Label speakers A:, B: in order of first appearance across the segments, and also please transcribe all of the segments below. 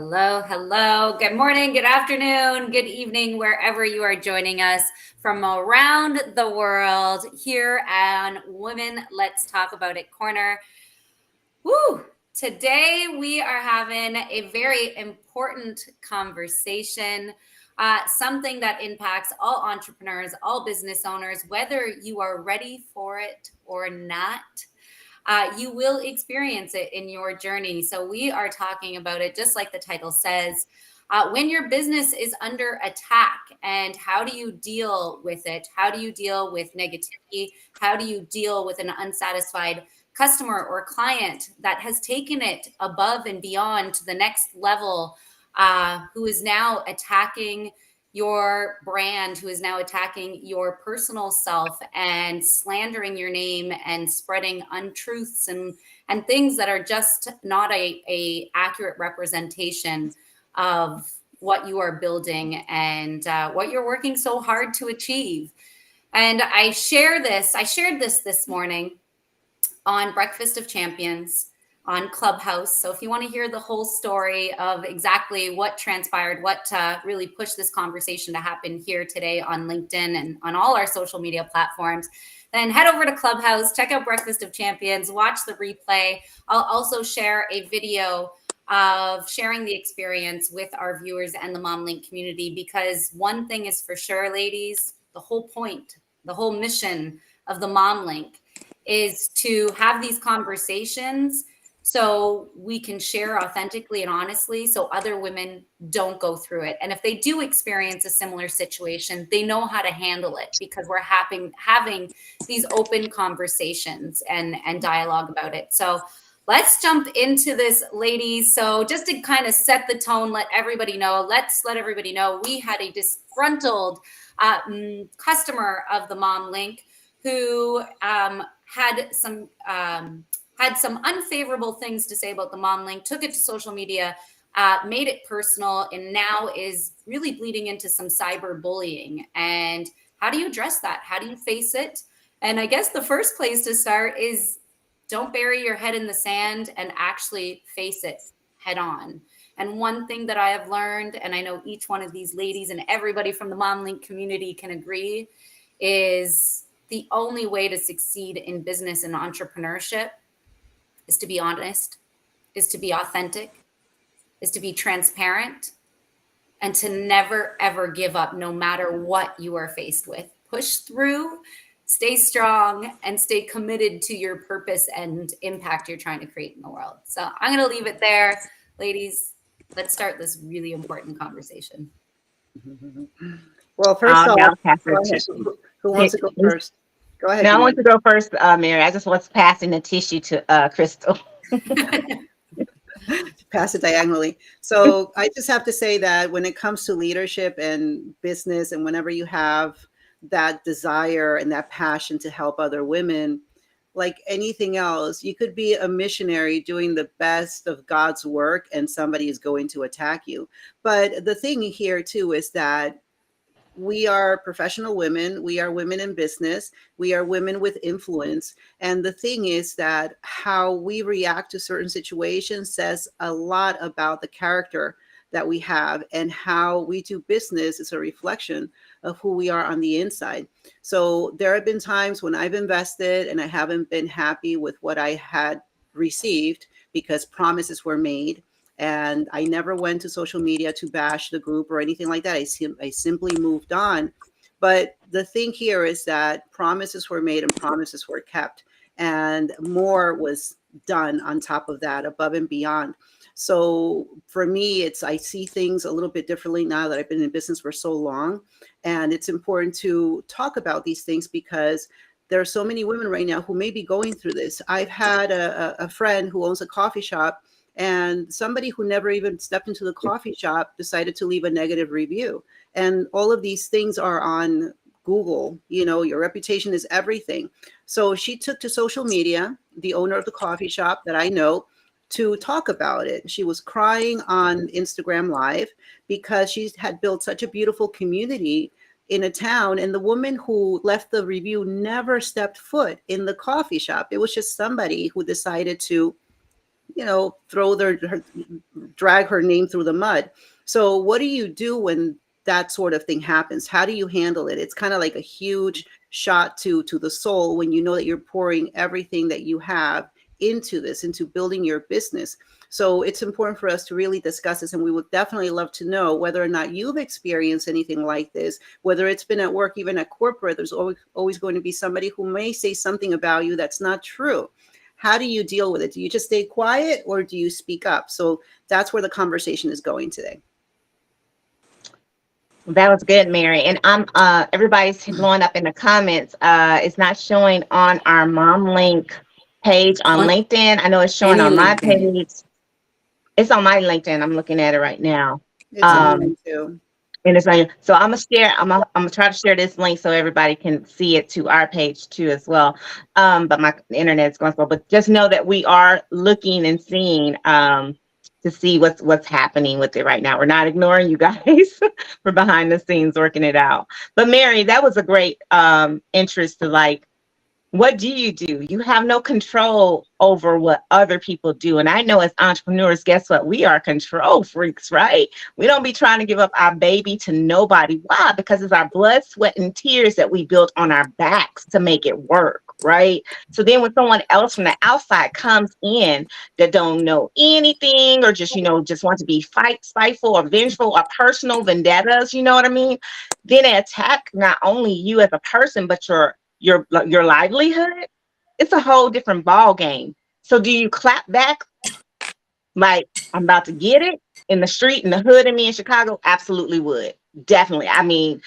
A: Hello, hello. Good morning, good afternoon, good evening, wherever you are joining us from around the world here on Women Let's Talk About It Corner. Woo! Today we are having a very important conversation, something that impacts all entrepreneurs, all business owners, whether you are ready for it or not. You will experience it in your journey. So we are talking about it, just like the title says, when your business is under attack, and how do you deal with it? How do you deal with negativity? How do you deal with an unsatisfied customer or client that has taken it above and beyond to the next level, who is now attacking your brand, who is now attacking your personal self and slandering your name and spreading untruths and things that are just not a accurate representation of what you are building and what you're working so hard to achieve. And I shared this morning on Breakfast of Champions on Clubhouse. So if you want to hear the whole story of exactly what transpired, what really pushed this conversation to happen here today on LinkedIn and on all our social media platforms, then head over to Clubhouse, check out Breakfast of Champions, watch the replay. I'll also share a video of sharing the experience with our viewers and the MomLink community, because one thing is for sure, ladies, the whole point, the whole mission of the MomLink is to have these conversations so we can share authentically and honestly, so other women don't go through it. And if they do experience a similar situation, they know how to handle it, because we're having these open conversations and dialogue about it. So let's jump into this, ladies. So just to kind of set the tone, let's let everybody know we had a disgruntled customer of the MomLink who had some unfavorable things to say about the MomLink, took it to social media, made it personal, and now is really bleeding into some cyberbullying. And how do you address that? How do you face it? And I guess the first place to start is don't bury your head in the sand and actually face it head on. And one thing that I have learned, and I know each one of these ladies and everybody from the MomLink community can agree, is the only way to succeed in business and entrepreneurship is to be honest, is to be authentic, is to be transparent, and to never, ever give up no matter what you are faced with. Push through, stay strong, and stay committed to your purpose and impact you're trying to create in the world. So I'm going to leave it there. Ladies, let's start this really important conversation.
B: Well, first off,
C: who wants to go first?
B: Go ahead.
C: Now I want to go first, Mary. I just was passing the tissue to Crystal.
B: Pass it diagonally. So I just have to say that when it comes to leadership and business, and whenever you have that desire and that passion to help other women, like anything else, you could be a missionary doing the best of God's work and somebody is going to attack you. But the thing here too is that we are professional women. We are women in business. We are women with influence. And the thing is that how we react to certain situations says a lot about the character that we have, and how we do business is a reflection of who we are on the inside. So there have been times when I've invested and I haven't been happy with what I had received because promises were made. And I never went to social media to bash the group or anything like that. I simply moved on. But the thing here is that promises were made and promises were kept. And more was done on top of that, above and beyond. So for me, I see things a little bit differently now that I've been in business for so long. And it's important to talk about these things because there are so many women right now who may be going through this. I've had a friend who owns a coffee shop, and somebody who never even stepped into the coffee shop decided to leave a negative review. And all of these things are on Google. You know, your reputation is everything. So she took to social media, the owner of the coffee shop that I know, to talk about it. She was crying on Instagram Live because she had built such a beautiful community in a town. And the woman who left the review never stepped foot in the coffee shop. It was just somebody who decided to throw drag her name through the mud. So what do you do when that sort of thing happens? How do you handle it? It's kind of like a huge shot to the soul when you know that you're pouring everything that you have into building your business. So it's important for us to really discuss this, and we would definitely love to know whether or not you've experienced anything like this, whether it's been at work, even at corporate. There's always going to be somebody who may say something about you that's not true. How do you deal with it? Do you just stay quiet or do you speak up? So that's where the conversation is going today.
C: That was good, Mary. And I'm everybody's blowing up in the comments. It's not showing on our mom link page on
A: On
C: LinkedIn. I know it's showing
A: any
C: on my
A: LinkedIn.
C: page. It's on my LinkedIn. I'm looking at it right now.
B: It's on
A: Mhm.
C: Um,
B: mine too.
C: and it's on. So I'm gonna share. I'm gonna try to share this link so everybody can see it to our page too as well. But my internet's going slow. But just know that we are looking and seeing to see what's happening with it right now. We're not ignoring you guys. We're behind the scenes working it out. But Mary, that was a great interest to like. What do? You have no control over what other people do. And I know as entrepreneurs, guess what? We are control freaks, right? We don't be trying to give up our baby to nobody. Why? Because it's our blood, sweat, and tears that we built on our backs to make it work, right? So then when someone else from the outside comes in that don't know anything or just, just want to be spiteful or vengeful or personal vendettas, you know what I mean? Then they attack not only you as a person, but your livelihood. It's a whole different ball game. So do you clap back like I'm about to get it in the street in the hood and me in Chicago? Absolutely would. Definitely. I mean,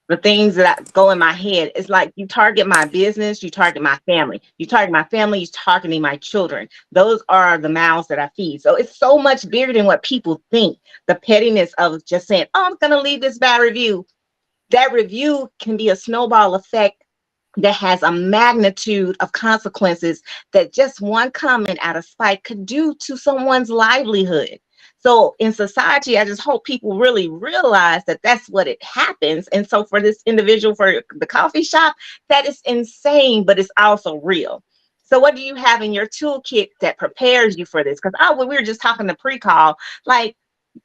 C: the things that go in my head, it's like you target my business, you target my family. You target my family, you're targeting my children. Those are the mouths that I feed. So it's so much bigger than what people think. The pettiness of just saying, oh, I'm gonna leave this bad review. That review can be a snowball effect that has a magnitude of consequences that just one comment out of spite could do to someone's livelihood. So in society, I just hope people really realize that that's what it happens. And so for this individual, for the coffee shop, that is insane, but it's also real. So what do you have in your toolkit that prepares you for this? Because when we were just talking to pre-call, like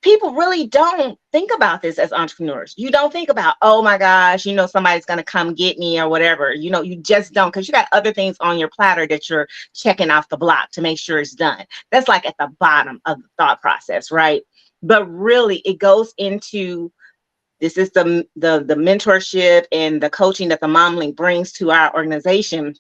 C: people really don't think about this as entrepreneurs. You don't think about, oh my gosh, somebody's going to come get me or whatever. You just don't, because you got other things on your platter that you're checking off the block to make sure it's done. That's like at the bottom of the thought process, right? But really, it goes into this is the mentorship and the coaching that the Mom Link brings to our organization.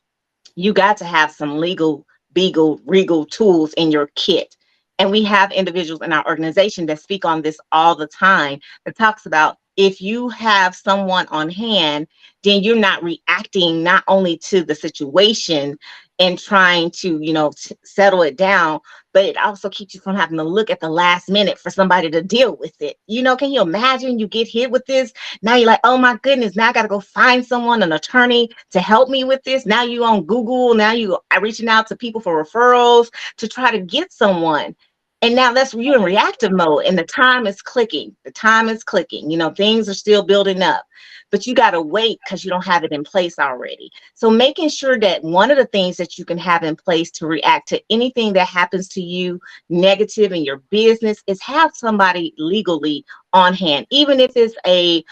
C: You got to have some legal, beagle, regal tools in your kit. And we have individuals in our organization that speak on this all the time that talks about if you have someone on hand, then you're not reacting not only to the situation and trying to, settle it down, but it also keeps you from having to look at the last minute for somebody to deal with it. Can you imagine you get hit with this? Now you're like, oh my goodness, now I got to go find someone, an attorney to help me with this. Now you on Google, now you are reaching out to people for referrals to try to get someone. And now that's you in reactive mode and the time is clicking. The time is clicking. Things are still building up, but you got to wait because you don't have it in place already. So making sure that one of the things that you can have in place to react to anything that happens to you negative in your business is have somebody legally on hand, even if it's a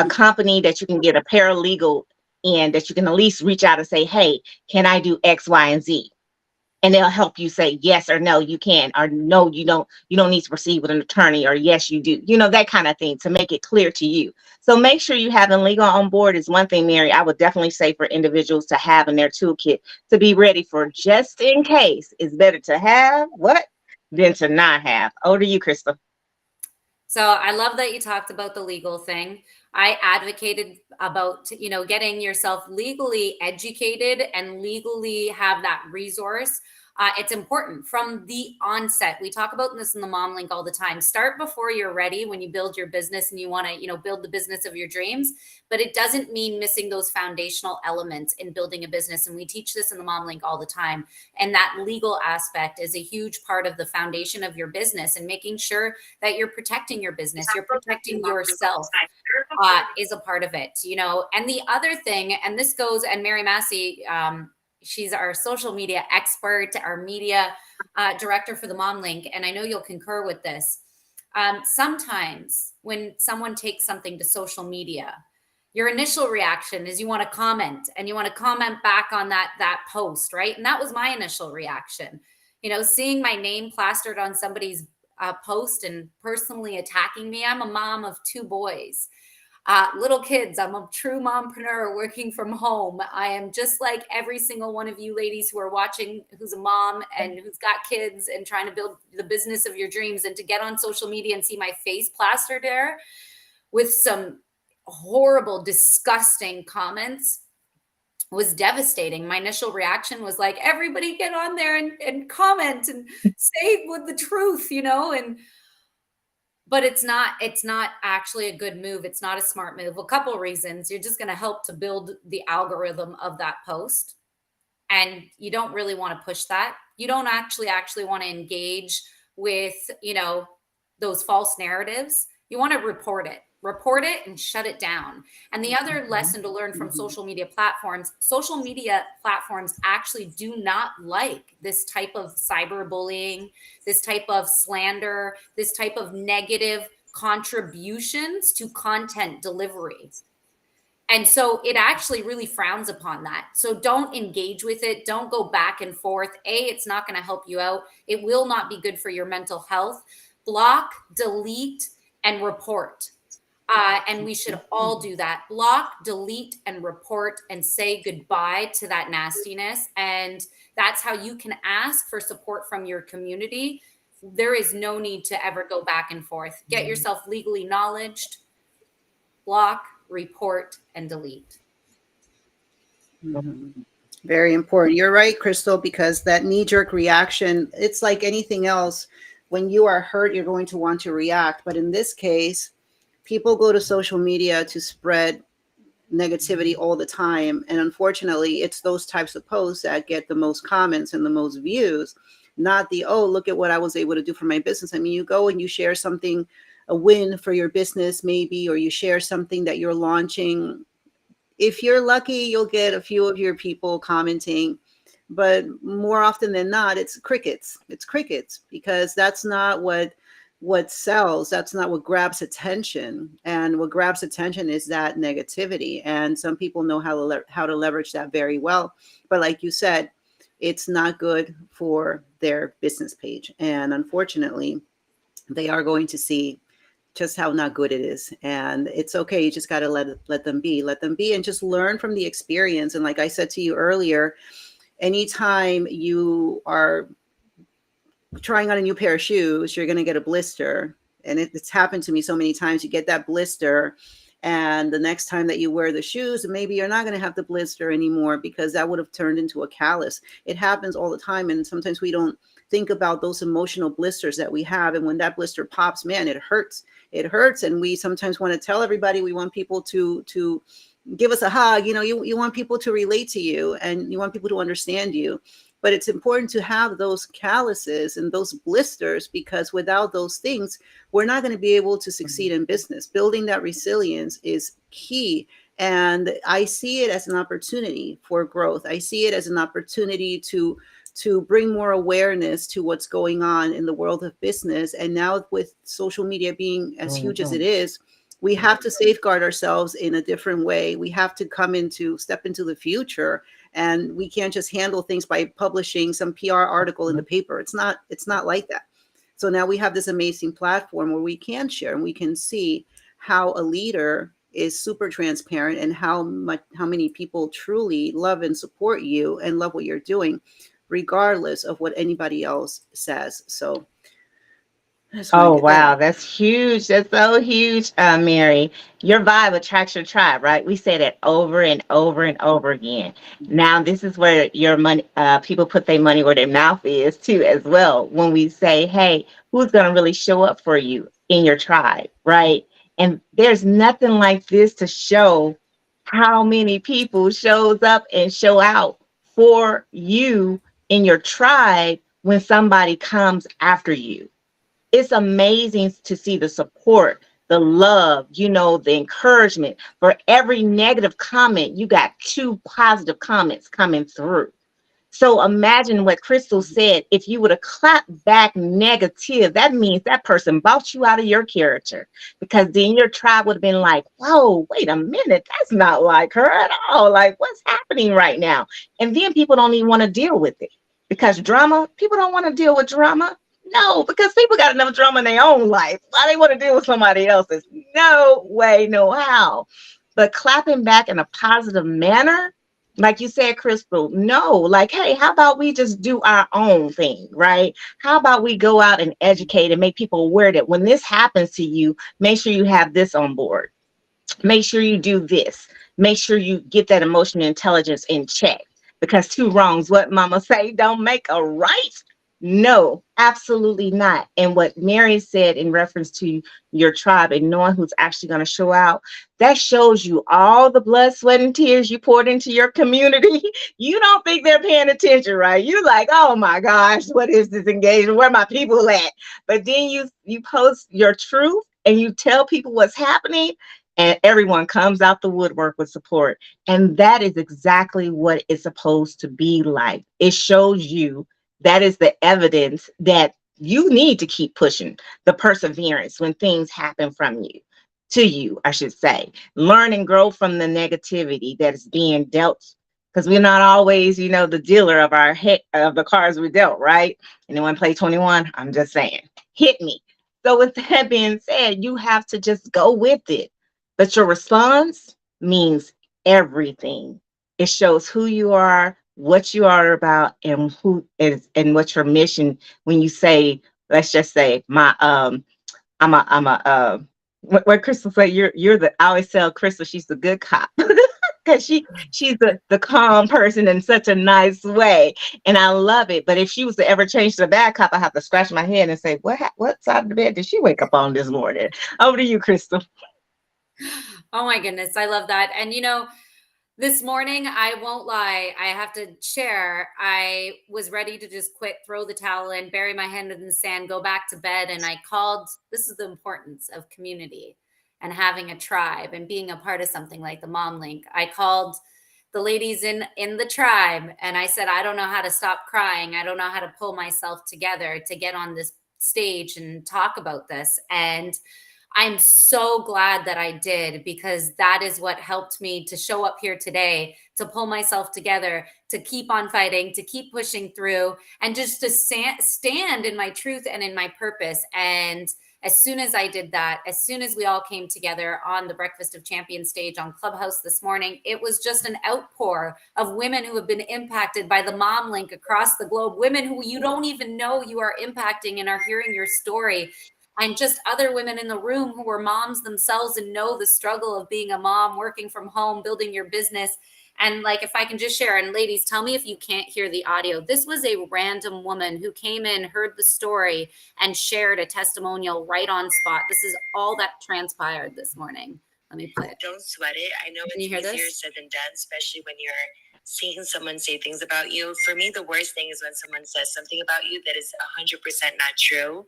C: company that you can get a paralegal in that you can at least reach out and say, hey, can I do X, Y, and Z? And they'll help you say yes or no, you can, or no, you don't need to proceed with an attorney, or yes, you do, that kind of thing to make it clear to you. So make sure you have a legal on board is one thing, Mary, I would definitely say for individuals to have in their toolkit to be ready for just in case. It's better to have what than to not have. Over to you, Crystal.
A: So I love that you talked about the legal thing. I advocated about, getting yourself legally educated and legally have that resource. It's important from the onset. We talk about this in the Mom Link all the time. Start before you're ready when you build your business and you want to, build the business of your dreams. But it doesn't mean missing those foundational elements in building a business. And we teach this in the Mom Link all the time. And that legal aspect is a huge part of the foundation of your business and making sure that you're protecting your business, you're protecting yourself is a part of it, And the other thing, and this goes, and Mary Massey, She's our social media expert, our media director for the Mom Link. And I know you'll concur with this. Sometimes when someone takes something to social media, your initial reaction is you want to comment, and you want to comment back on that post, right? And that was my initial reaction. Seeing my name plastered on somebody's post and personally attacking me. I'm a mom of 2 boys. Little kids. I'm a true mompreneur working from home. I am just like every single one of you ladies who are watching, who's a mom and who's got kids and trying to build the business of your dreams. And to get on social media and see my face plastered there with some horrible, disgusting comments was devastating. My initial reaction was like, everybody get on there and comment and say with the truth, but it's not actually a good move. It's not a smart move. A couple of reasons. You're just going to help to build the algorithm of that post. And you don't really want to push that. You don't actually want to engage with, those false narratives. You want to report it and shut it down. And the other lesson to learn from social media platforms actually do not like this type of cyberbullying, this type of slander, this type of negative contributions to content delivery. And so it actually really frowns upon that. So don't engage with it. Don't go back and forth. It's not going to help you out. It will not be good for your mental health. Block, delete, and report. And we should all do that. Block, delete, and report, and say goodbye to that nastiness. And that's how you can ask for support from your community. There is no need to ever go back and forth. Get yourself legally knowledged, block, report, and delete.
B: Very important. You're right, Crystal, because that knee-jerk reaction, it's like anything else. When you are hurt, you're going to want to react. But in this case, people go to social media to spread negativity all the time. And unfortunately, it's those types of posts that get the most comments and the most views, not the, oh, look at what I was able to do for my business. I mean, you go and you share something, a win for your business maybe, or you share something that you're launching. If you're lucky, you'll get a few of your people commenting. But more often than not, it's crickets. It's crickets, because that's not what sells. That's not what grabs attention. And what grabs attention is that negativity. And some people know how to leverage that very well. But like you said, it's not good for their business page. And unfortunately, they are going to see just how not good it is. And it's okay. You just got to let them be and just learn from the experience. And like I said to you earlier, anytime you are trying on a new pair of shoes, you're going to get a blister. And it's happened to me so many times. You get that blister, and the next time that you wear the shoes, maybe you're not going to have the blister anymore, because that would have turned into a callus. It happens all the time. And sometimes we don't think about those emotional blisters that we have. And when that blister pops, man, it hurts. It hurts. And we sometimes want to tell everybody, we want people to give us a hug. You want people to relate to you, and you want people to understand you. But it's important to have those calluses and those blisters, because without those things, we're not going to be able to succeed in business. Building that resilience is key. And I see it as an opportunity for growth. I see it as an opportunity to bring more awareness to what's going on in the world of business. And now with social media being as huge as it is, we have to safeguard ourselves in a different way. We have to step into the future, and we can't just handle things by publishing some PR article in the paper. It's not like that. So now we have this amazing platform where we can share and we can see how a leader is super transparent, and how many people truly love and support you and love what you're doing, regardless of what anybody else says. So
C: oh, wow. That's huge. That's so huge, Mary. Your vibe attracts your tribe, right? We say that over and over and over again. Now, this is where your money, people put their money where their mouth is too, as well. When we say, hey, who's going to really show up for you in your tribe, right? And there's nothing like this to show how many people shows up and show out for you in your tribe when somebody comes after you. It's amazing to see the support, the love, the encouragement. For every negative comment, you got 2 positive comments coming through. So imagine what Crystal said. If you would have clapped back negative, that means that person bought you out of your character, because then your tribe would have been like, whoa, wait a minute, that's not like her at all. Like, what's happening right now? And then people don't even want to deal with it, because drama, people don't want to deal with drama. No, because people got enough drama in their own life. Why they want to deal with somebody else's? No way, no how. But clapping back in a positive manner, like you said, Crystal, no, like, hey, how about we just do our own thing, right? How about we go out and educate and make people aware that when this happens to you, make sure you have this on board. Make sure you do this. Make sure you get that emotional intelligence in check, because two wrongs, what mama say, don't make a right. No, absolutely not. And what Mary said in reference to your tribe and knowing who's actually going to show out, that shows you all the blood, sweat, and tears you poured into your community. You don't think they're paying attention, right? You're like, oh my gosh, what is this engagement? Where are my people at? But then you post your truth and you tell people what's happening, and everyone comes out the woodwork with support. And that is exactly what it's supposed to be like. It shows you, that is the evidence that you need to keep pushing, the perseverance when things happen from you to you, I should say. Learn and grow from the negativity that is being dealt, because we're not always, the dealer of of the cards we dealt, right? Anyone play 21? I'm just saying, hit me. So with that being said, you have to just go with it. But your response means everything. It shows who you are, what you are about, and who is, and what's your mission. When you say, let's just say, what Crystal say, you're the, I always tell Crystal she's the good cop. Because she's the calm person in such a nice way, and I love it. But if she was to ever change to the bad cop, I have to scratch my head and say, what side of the bed did she wake up on this morning? Over to you, Crystal.
A: Oh my goodness, I love that. And this morning, I won't lie, I have to share, I was ready to just quit, throw the towel in, bury my head in the sand, go back to bed. And I called, this is the importance of community and having a tribe and being a part of something like the Mom Link. I called the ladies in the tribe and I said, I don't know how to stop crying. I don't know how to pull myself together to get on this stage and talk about this. And I'm so glad that I did, because that is what helped me to show up here today, to pull myself together, to keep on fighting, to keep pushing through, and just to stand in my truth and in my purpose. And as soon as I did that, as soon as we all came together on the Breakfast of Champions stage on Clubhouse this morning, it was just an outpour of women who have been impacted by the Mom Link across the globe, women who you don't even know you are impacting and are hearing your story, and just other women in the room who were moms themselves and know the struggle of being a mom, working from home, building your business. And like, if I can just share, and ladies, tell me if you can't hear the audio. This was a random woman who came in, heard the story, and shared a testimonial right on spot. This is all that transpired this morning. Let me play it.
D: Don't sweat it. I know it's easier said than done, especially when you're seeing someone say things about you. For me, the worst thing is when someone says something about you that is 100% not true,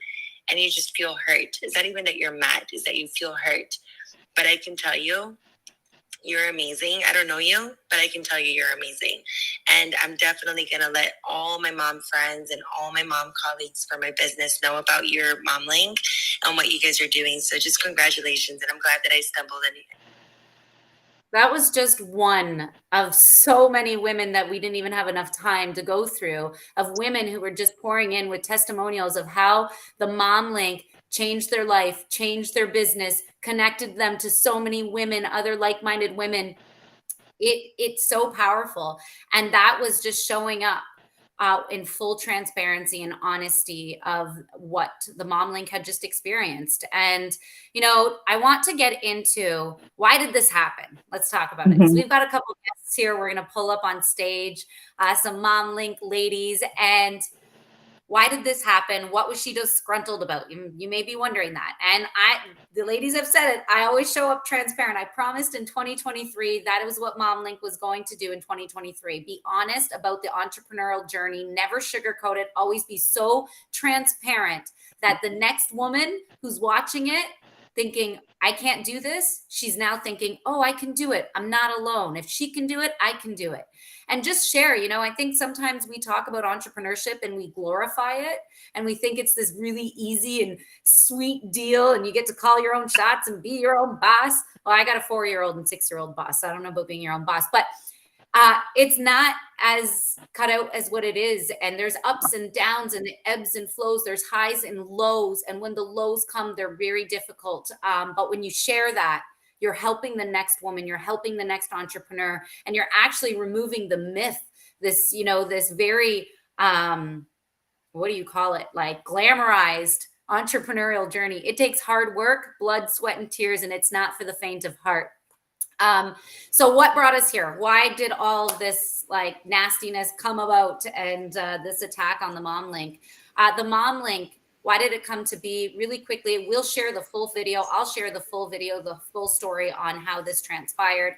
D: and you just feel hurt. It's not even that you're mad, it's that you feel hurt. But I can tell you, you're amazing. I don't know you, but I can tell you you're amazing. And I'm definitely going to let all my mom friends and all my mom colleagues for my business know about your Mom Link and what you guys are doing. So just congratulations. And I'm glad that I stumbled in.
A: That was just one of so many women that we didn't even have enough time to go through, of women who were just pouring in with testimonials of how the Mom Link changed their life, changed their business, connected them to so many women, other like-minded women. It's so powerful. And that was just showing up in full transparency and honesty of what the Mom Link had just experienced. And, I want to get into, why did this happen? Let's talk about it. Because we've got a couple of guests here. We're going to pull up on stage, some Mom Link ladies. And why did this happen? What was she disgruntled about? You may be wondering that. And the ladies have said it. I always show up transparent. I promised in 2023 that was what Mom Link was going to do in 2023. Be honest about the entrepreneurial journey. Never sugarcoat it. Always be so transparent that the next woman who's watching it, thinking, I can't do this, she's now thinking, oh, I can do it. I'm not alone. If she can do it, I can do it. And just share, I think sometimes we talk about entrepreneurship and we glorify it and we think it's this really easy and sweet deal and you get to call your own shots and be your own boss. Well, I got a 4-year-old and 6-year-old boss. So I don't know about being your own boss, but it's not as cut out as what it is. And there's ups and downs and ebbs and flows. There's highs and lows. And when the lows come, they're very difficult. But when you share that, you're helping the next woman, you're helping the next entrepreneur, and you're actually removing the myth, this, this very, what do you call it? Like glamorized entrepreneurial journey. It takes hard work, blood, sweat, and tears, and it's not for the faint of heart. So what brought us here? Why did all this like nastiness come about and this attack on the Mom Link? The Mom Link, why did it come to be? Really quickly, we'll share the full video. I'll share the full video, the full story on how this transpired.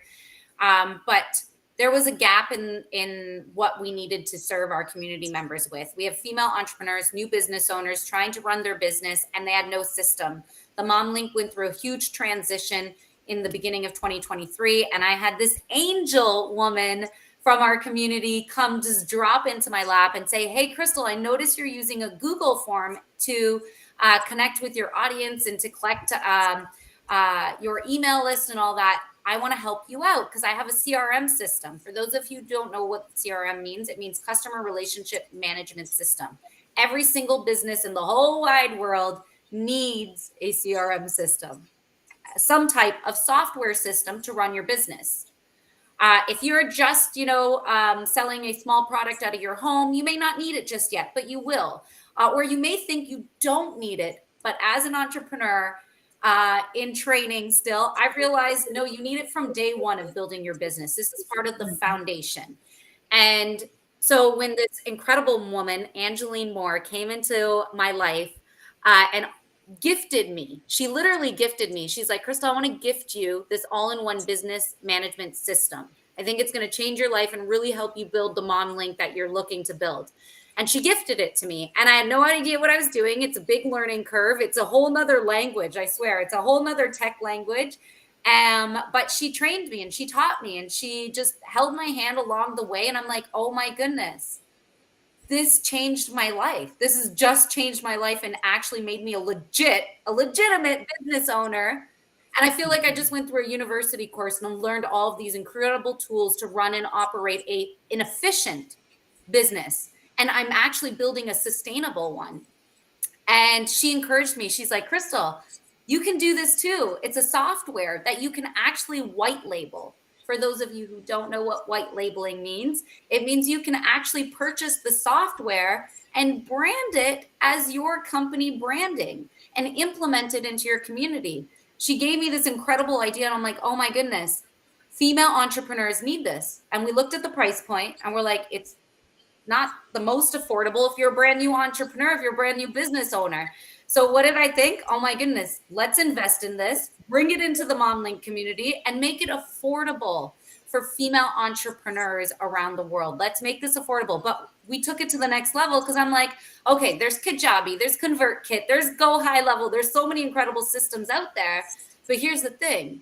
A: But there was a gap in what we needed to serve our community members with. We have female entrepreneurs, new business owners trying to run their business, and they had no system. The Mom Link went through a huge transition in the beginning of 2023. And I had this angel woman from our community come just drop into my lap and say, hey, Crystal, I noticed you're using a Google form to connect with your audience and to collect your email list and all that. I want to help you out because I have a CRM system. For those of you who don't know what CRM means, it means customer relationship management system. Every single business in the whole wide world needs a CRM system, some type of software system to run your business. If you're just, selling a small product out of your home, you may not need it just yet, but you will. Or you may think you don't need it, but as an entrepreneur in training still, I've realized, no, you need it from day one of building your business. This is part of the foundation. And so when this incredible woman, Angeline Moore, came into my life and gifted me. She literally gifted me. She's like, Crystal, I want to gift you this all-in-one business management system. I think it's going to change your life and really help you build the Mom Link that you're looking to build. And she gifted it to me. And I had no idea what I was doing. It's a big learning curve. It's a whole nother language. I swear it's a whole nother tech language. But she trained me and she taught me and she just held my hand along the way. And I'm like, oh my goodness. This changed my life. This has just changed my life and actually made me a legitimate business owner. And I feel like I just went through a university course and learned all of these incredible tools to run and operate an efficient business. And I'm actually building a sustainable one. And she encouraged me. She's like, Crystal, you can do this too. It's a software that you can actually white label. For those of you who don't know what white labeling means, it means you can actually purchase the software and brand it as your company branding and implement it into your community. She gave me this incredible idea and I'm like, oh my goodness, female entrepreneurs need this. And we looked at the price point and we're like, it's not the most affordable if you're a brand new entrepreneur, if you're a brand new business owner. So what did I think? Oh my goodness, let's invest in this, bring it into the Mom Link community and make it affordable for female entrepreneurs around the world. Let's make this affordable. But we took it to the next level because I'm like, okay, there's Kajabi, there's ConvertKit, there's Go High Level. There's so many incredible systems out there. But here's the thing.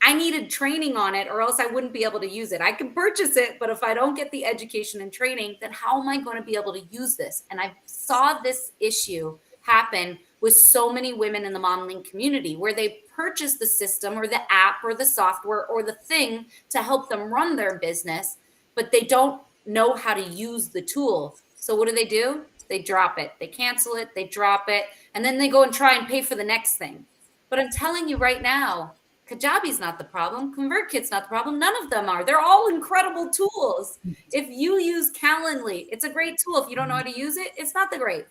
A: I needed training on it or else I wouldn't be able to use it. I can purchase it, but if I don't get the education and training, then how am I going to be able to use this? And I saw this issue happen with so many women in the Mom Link community where they purchase the system or the app or the software or the thing to help them run their business, but they don't know how to use the tool. So what do? They drop it, they cancel it, they drop it, and then they go and try and pay for the next thing. But I'm telling you right now, Kajabi's not the problem. ConvertKit's not the problem. None of them are. They're all incredible tools. If you use Calendly, it's a great tool. If you don't know how to use it, it's not the great.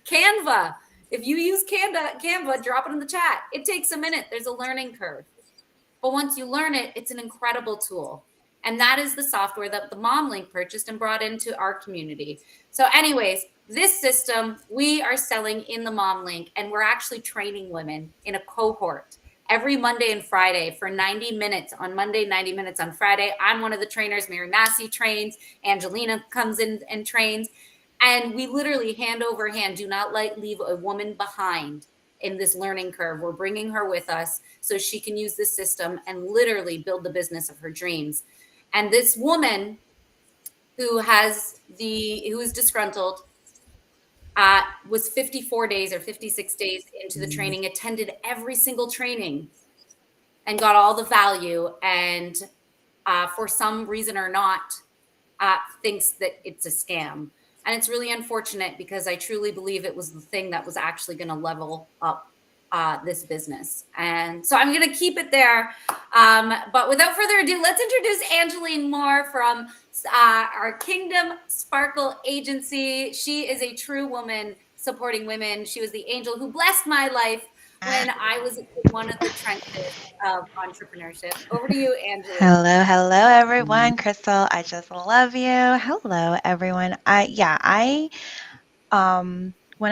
A: Canva. If you use Canva, drop it in the chat. It takes a minute. There's a learning curve. But once you learn it, it's an incredible tool. And that is the software that the Mom Link purchased and brought into our community. So anyways, this system we are selling in the Mom Link, and we're actually training women in a cohort every Monday and Friday for 90 minutes on Monday, 90 minutes on Friday. I'm one of the trainers. Mary Massey trains. Angelina comes in and trains. And we literally hand over hand do not leave a woman behind in this learning curve. We're bringing her with us so she can use this system and literally build the business of her dreams. And this woman who is disgruntled, was 54 days or 56 days into the training, attended every single training and got all the value. And for some reason or not, thinks that it's a scam. And it's really unfortunate because I truly believe it was the thing that was actually going to level up this business. And so I'm going to keep it there. But without further ado, let's introduce Angeline Moore from our Kingdom Sparkle Agency. She is a true woman supporting women. She was the angel who blessed my life when I was one of the trenches of entrepreneurship. Over to you, Angeline.
E: Hello, everyone. Crystal, I just love you. Hello, everyone. When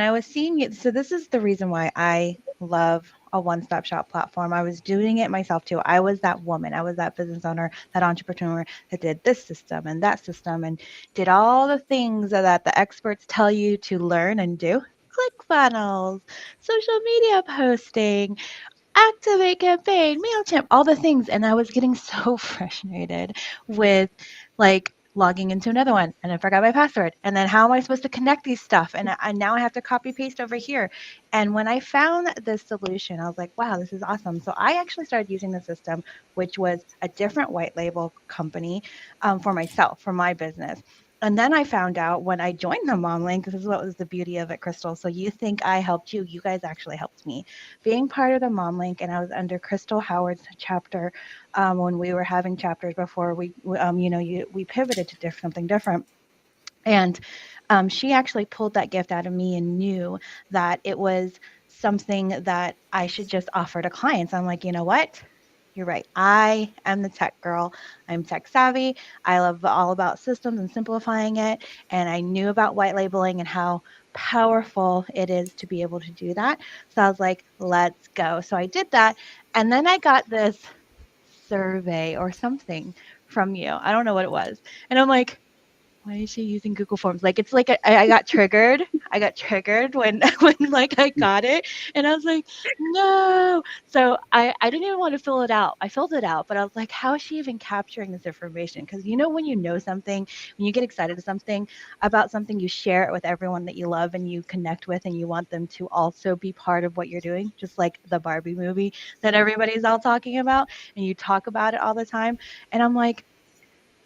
E: I was seeing it, so this is the reason why I love a one-stop shop platform. I was doing it myself too. I was that woman. I was that business owner, that entrepreneur that did this system and that system and did all the things that the experts tell you to learn and do. ClickFunnels, social media posting, Activate campaign, MailChimp, all the things. And I was getting so frustrated with like logging into another one and I forgot my password. And then how am I supposed to connect these stuff? And now I have to copy paste over here. And when I found this solution, I was like, wow, this is awesome. So I actually started using the system, which was a different white label company for myself, for my business. And then I found out when I joined the Mom Link, this is what was the beauty of it, Crystal. So you think I helped you, you guys actually helped me. Being part of the Mom Link, and I was under Crystal Howard's chapter when we were having chapters before we pivoted to something different. And she actually pulled that gift out of me and knew that it was something that I should just offer to clients. I'm like, you know what? You're right. I am the tech girl. I'm tech savvy. I love all about systems and simplifying it. And I knew about white labeling and how powerful it is to be able to do that. So I was like, let's go. So I did that. And then I got this survey or something from you. I don't know what it was. And I'm like, why is she using Google Forms? Like, it's like I got triggered. I got triggered when like I got it, and I was like, no. So I didn't even want to fill it out. I filled it out, but I was like, how is she even capturing this information? Because when you know something, when you get excited about something, you share it with everyone that you love and you connect with, and you want them to also be part of what you're doing, just like the Barbie movie that everybody's all talking about, and you talk about it all the time. And I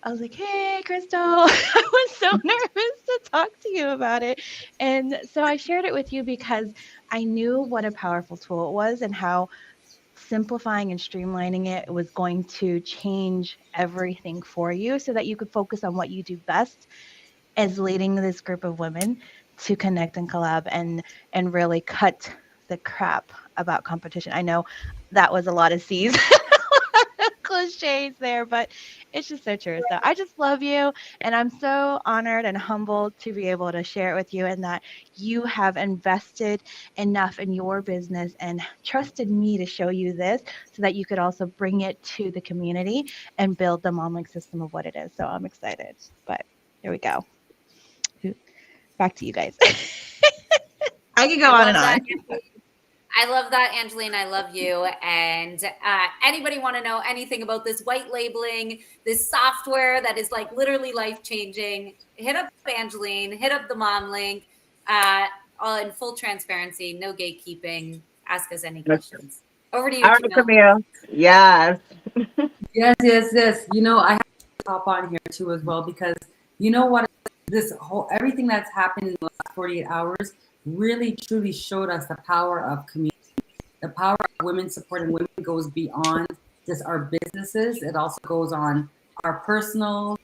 E: was like, hey, Crystal, I was so nervous to talk to you about it. And so I shared it with you because I knew what a powerful tool it was and how simplifying and streamlining it was going to change everything for you so that you could focus on what you do best as leading this group of women to connect and collab and really cut the crap about competition. I know that was a lot of C's. Cliches there, but it's just so true. So I just love you, and I'm so honored and humbled to be able to share it with you, and that you have invested enough in your business and trusted me to show you this so that you could also bring it to the community and build the Mom Link system of what it is. So I'm excited. But there we go. Back to you guys. I can go on and on.
A: I love that, Angeline. I love you. And anybody want to know anything about this white labeling, this software that is like literally life-changing, hit up Angeline, hit up the Mom Link, all in full transparency, no gatekeeping. Ask us any questions. Over to you,
C: All right, Camille. Yes.
F: Yes. I have to hop on here too as well because you know what? Everything that's happened in the last 48 hours really truly showed us the power of community. The power of women supporting women goes beyond just our businesses. It also goes on our personal,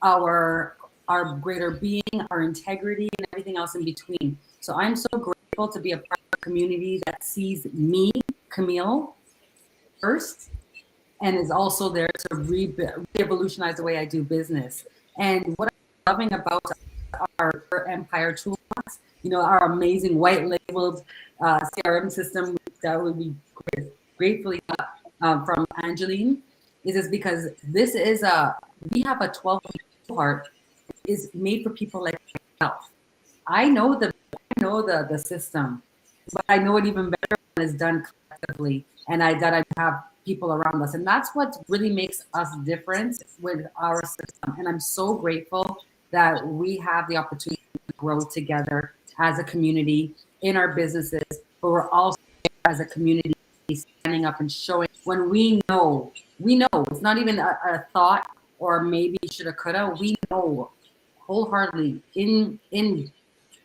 F: our greater being, our integrity, and everything else in between. So I'm so grateful to be a part of a community that sees me, Camille, first, and is also there to revolutionize the way I do business. And what I'm loving about our Empire Toolbox, our amazing white labeled CRM system that would be gratefully from Angeline, is because this is we have a 12-week cohort is made for people like myself. I know the system, but I know it even better is done collectively, and that I have people around us. And that's what really makes us different with our system. And I'm so grateful that we have the opportunity to grow together as a community in our businesses, but we're also as a community standing up and showing when we know it's not even a thought or maybe shoulda coulda. We know wholeheartedly in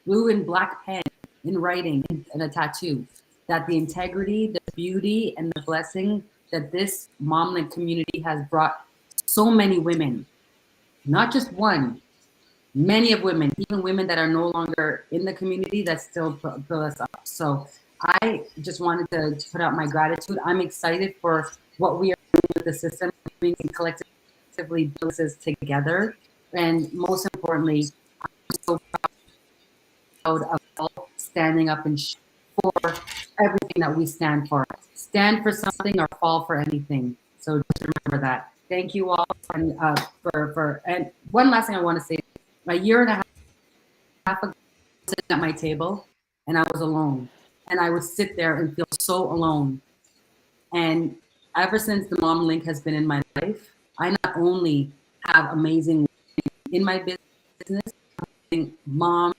F: blue and black pen, in writing and a tattoo, that the integrity, the beauty, and the blessing that this Momlink community has brought so many women, not just one, many of women, even women that are no longer in the community, that still build us up. So I just wanted to put out my gratitude. I'm excited for what we are doing with the system. We can collectively build this together. And most importantly, I'm so proud of all standing up and for everything that we stand for. Stand for something or fall for anything. So just remember that. Thank you all. And and one last thing I want to say, a year and a half ago, sitting at my table and I was alone. And I would sit there and feel so alone. And ever since the Mom Link has been in my life, I not only have amazing in my business, moms,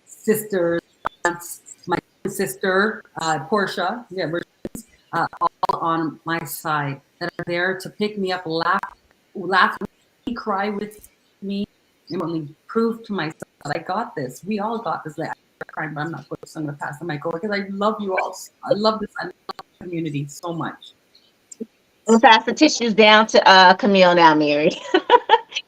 F: sisters, aunts, my sister, Portia, all on my side that are there to pick me up, laugh with me, cry with me, and only prove to myself that I got this. We all got this. Like, I'm crying, but I'm not going to pass the mic over because I love you all. I love this. I love the community so much.
C: We'll pass the tissues down to Camille now, Mary.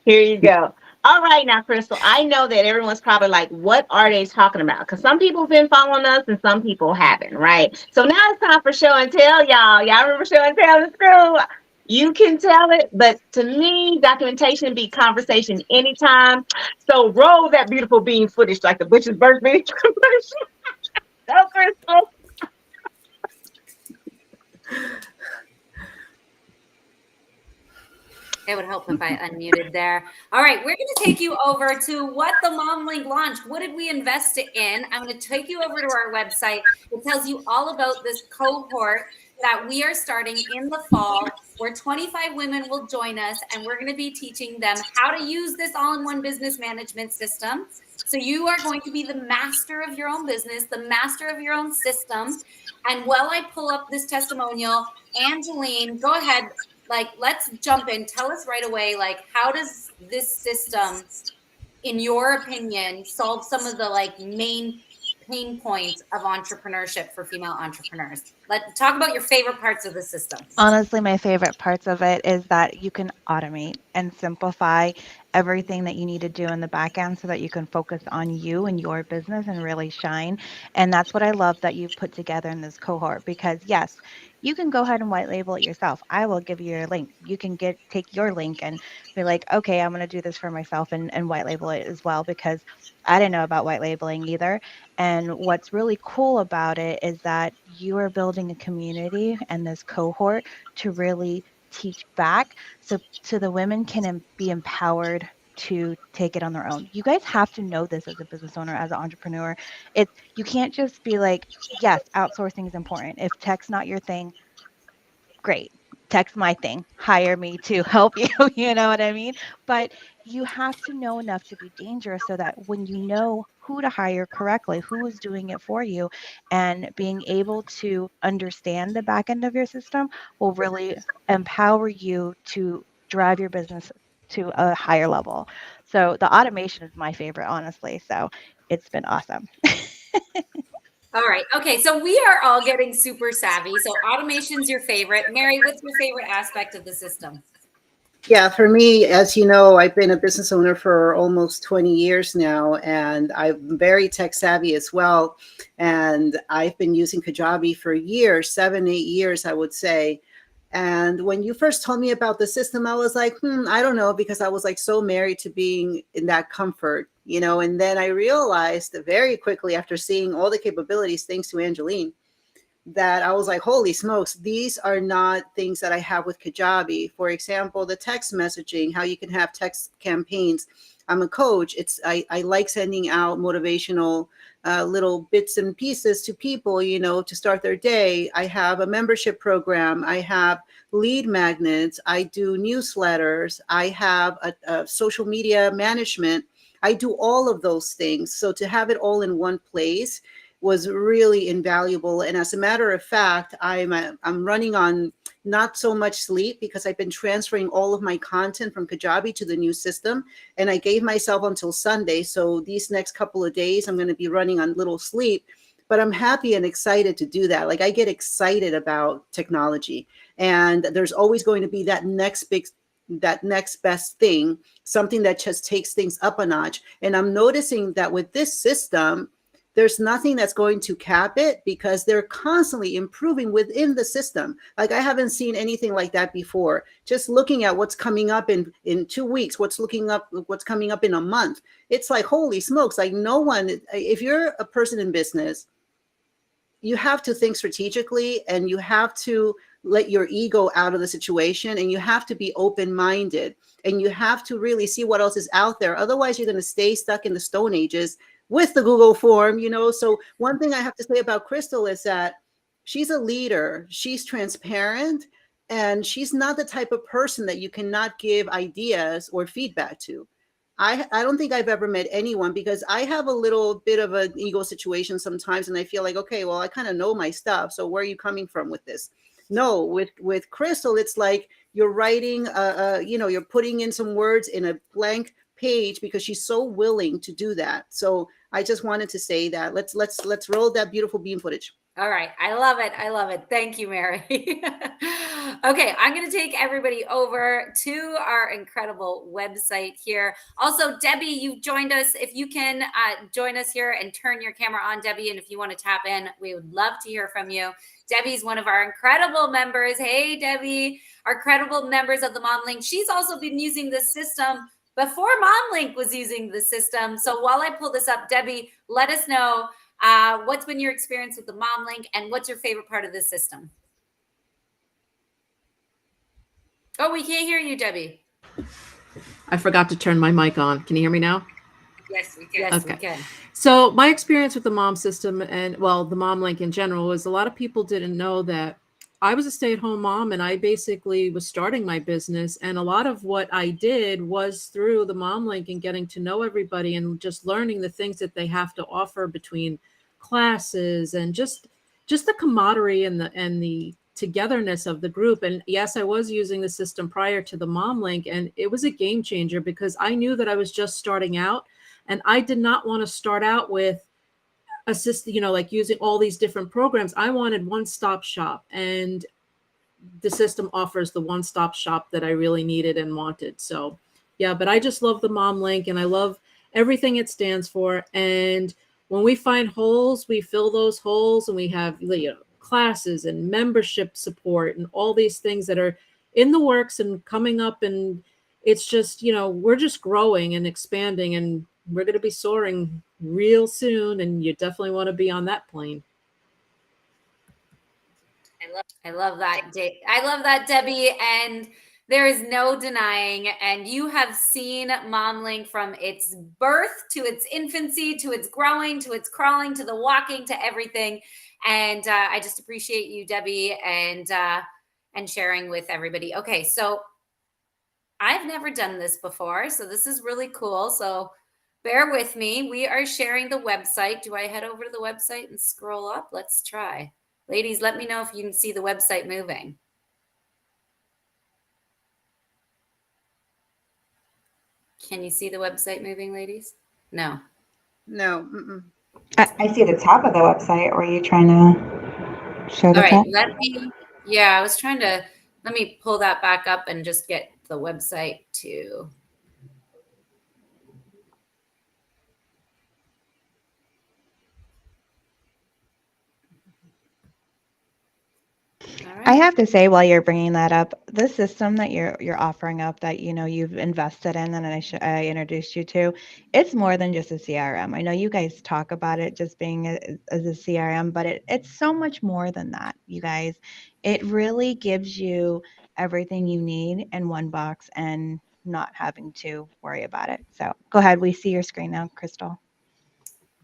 C: Here you go. All right, now, Crystal, I know that everyone's probably like, what are they talking about? Because some people have been following us and some people haven't, right? So now it's time for show and tell, y'all. Y'all remember show and tell in school? You can tell it, but to me, documentation beat conversation anytime. So roll that beautiful bean footage like the Butcher's birthday commercial. Go, Crystal.
A: It would help if I unmuted there. All right, we're going to take you over to what the Mom Link launched. What did we invest in? I'm going to take you over to our website. It tells you all about this cohort that we are starting in the fall, where 25 women will join us, and we're going to be teaching them how to use this all-in-one business management system. So you are going to be the master of your own business, the master of your own system. And while I pull up this testimonial, Angeline, go ahead. Like, let's jump in. Tell us right away, like, how does this system, in your opinion, solve some of the like main pain points of entrepreneurship for female entrepreneurs? Let's talk about your favorite parts of the system.
E: Honestly, my favorite parts of it is that you can automate and simplify everything that you need to do in the back end so that you can focus on you and your business and really shine. And that's what I love that you've put together in this cohort, because yes, you can go ahead and white label it yourself. I will give you your link. You can take your link and be like, okay, I'm going to do this for myself and white label it as well, because I didn't know about white labeling either. And what's really cool about it is that you are building a community and this cohort to really teach back so the women can be empowered to take it on their own. You guys have to know this as a business owner, as an entrepreneur. You can't just be like, yes, outsourcing is important. If tech's not your thing, great. Tech's my thing. Hire me to help you. You know what I mean? But you have to know enough to be dangerous so that when you know who to hire correctly, who is doing it for you, and being able to understand the back end of your system will really empower you to drive your business to a higher level. So the automation is my favorite, honestly. So it's been awesome.
A: All right. Okay. So we are all getting super savvy. So automation's your favorite. Mary, what's your favorite aspect of the system?
B: Yeah, for me, as you know, I've been a business owner for almost 20 years now, and I'm very tech savvy as well. And I've been using Kajabi for years, 7, 8 years, I would say. And when you first told me about the system, I was like, I don't know, because I was like so married to being in that comfort, and then I realized that very quickly after seeing all the capabilities, thanks to Angeline, that I was like, holy smokes, these are not things that I have with Kajabi. For example, the text messaging, how you can have text campaigns. I'm a coach. I like sending out motivational little bits and pieces to people, to start their day. I have a membership program. I have lead magnets. I do newsletters. I have a social media management. I do all of those things. So to have it all in one place was really invaluable. And as a matter of fact, I'm running on not so much sleep because I've been transferring all of my content from Kajabi to the new system. And I gave myself until Sunday. So these next couple of days, I'm going to be running on little sleep. But I'm happy and excited to do that. Like, I get excited about technology. And there's always going to be that next best thing, something that just takes things up a notch. And I'm noticing that with this system, there's nothing that's going to cap it because they're constantly improving within the system. Like, I haven't seen anything like that before. Just looking at what's coming up in 2 weeks, what's coming up in a month. It's like, holy smokes, like no one, if you're a person in business, you have to think strategically and you have to let your ego out of the situation and you have to be open-minded and you have to really see what else is out there. Otherwise, you're going to stay stuck in the Stone Ages with the Google form, So one thing I have to say about Crystal is that she's a leader. She's transparent and she's not the type of person that you cannot give ideas or feedback to. I don't think I've ever met anyone, because I have a little bit of an ego situation sometimes. And I feel like, okay, well, I kind of know my stuff. So where are you coming from with this? No, with Crystal, it's like you're writing, you're putting in some words in a blank page because she's so willing to do that. So I just wanted to say that let's roll that beautiful beam footage.
A: All right. I love it. I love it. Thank you, Mary. Okay. I'm going to take everybody over to our incredible website here. Also, Debbie, you've joined us. If you can join us here and turn your camera on, Debbie, and if you want to tap in, we would love to hear from you. Debbie's one of our incredible members. Hey, Debbie, our incredible members of the Mom Link. She's also been using this system before Mom Link was using the system. So while I pull this up, Debbie, let us know what's been your experience with the Mom Link and what's your favorite part of the system? Oh, we can't hear you, Debbie.
G: I forgot to turn my mic on. Can you hear me now?
A: Yes, we can. Yes,
G: okay.
A: We can.
G: So my experience with the Mom system and, well, the Mom Link in general was a lot of people didn't know that I was a stay-at-home mom and I basically was starting my business. And a lot of what I did was through the Mom Link and getting to know everybody and just learning the things that they have to offer between classes and just the camaraderie and the togetherness of the group. And yes, I was using the system prior to the Mom Link, and it was a game changer because I knew that I was just starting out and I did not want to start out with like using all these different programs. I wanted one-stop shop, and the system offers the one-stop shop that I really needed and wanted. So yeah, but I just love the Mom Link and I love everything it stands for. And when we find holes, we fill those holes, and we have classes and membership support and all these things that are in the works and coming up. And it's just, we're just growing and expanding, and we're going to be soaring real soon. And you definitely want to be on that plane.
A: I love that. I love that, Debbie. And there is no denying, and you have seen Mom Link from its birth to its infancy, to its growing, to its crawling, to the walking, to everything. And I just appreciate you, Debbie, and sharing with everybody. Okay, so I've never done this before, so this is really cool. So bear with me. We are sharing the website. Do I head over to the website and scroll up? Let's try. Ladies, let me know if you can see the website moving. Can you see the website moving, ladies? No.
B: No.
E: I see the top of the website. Were you trying to show the top?
A: Let me pull that back up and just get the website to. All
E: I
A: right.
E: have to say, while you're bringing that up, the system that you're offering up that you've invested in and I introduced you to, it's more than just a CRM. I know you guys talk about it just being as a CRM, but it's so much more than that, you guys. It really gives you everything you need in one box and not having to worry about it. So go ahead. We see your screen now, Crystal.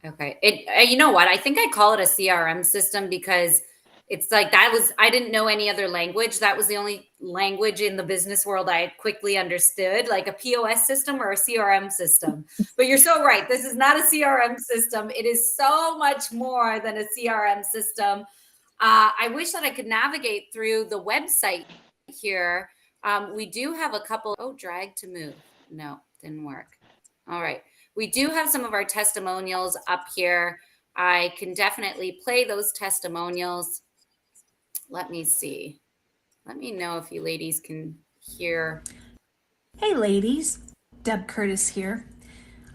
A: Okay. You know what? I think I call it a CRM system because it's like I didn't know any other language. That was the only language in the business world I quickly understood, like a POS system or a CRM system. But you're so right. This is not a CRM system. It is so much more than a CRM system. I wish that I could navigate through the website here. We do have a couple. Oh, drag to move. No, didn't work. All right. We do have some of our testimonials up here. I can definitely play those testimonials. Let me see. Let me know if you ladies can hear.
H: Hey ladies, Deb Curtis here.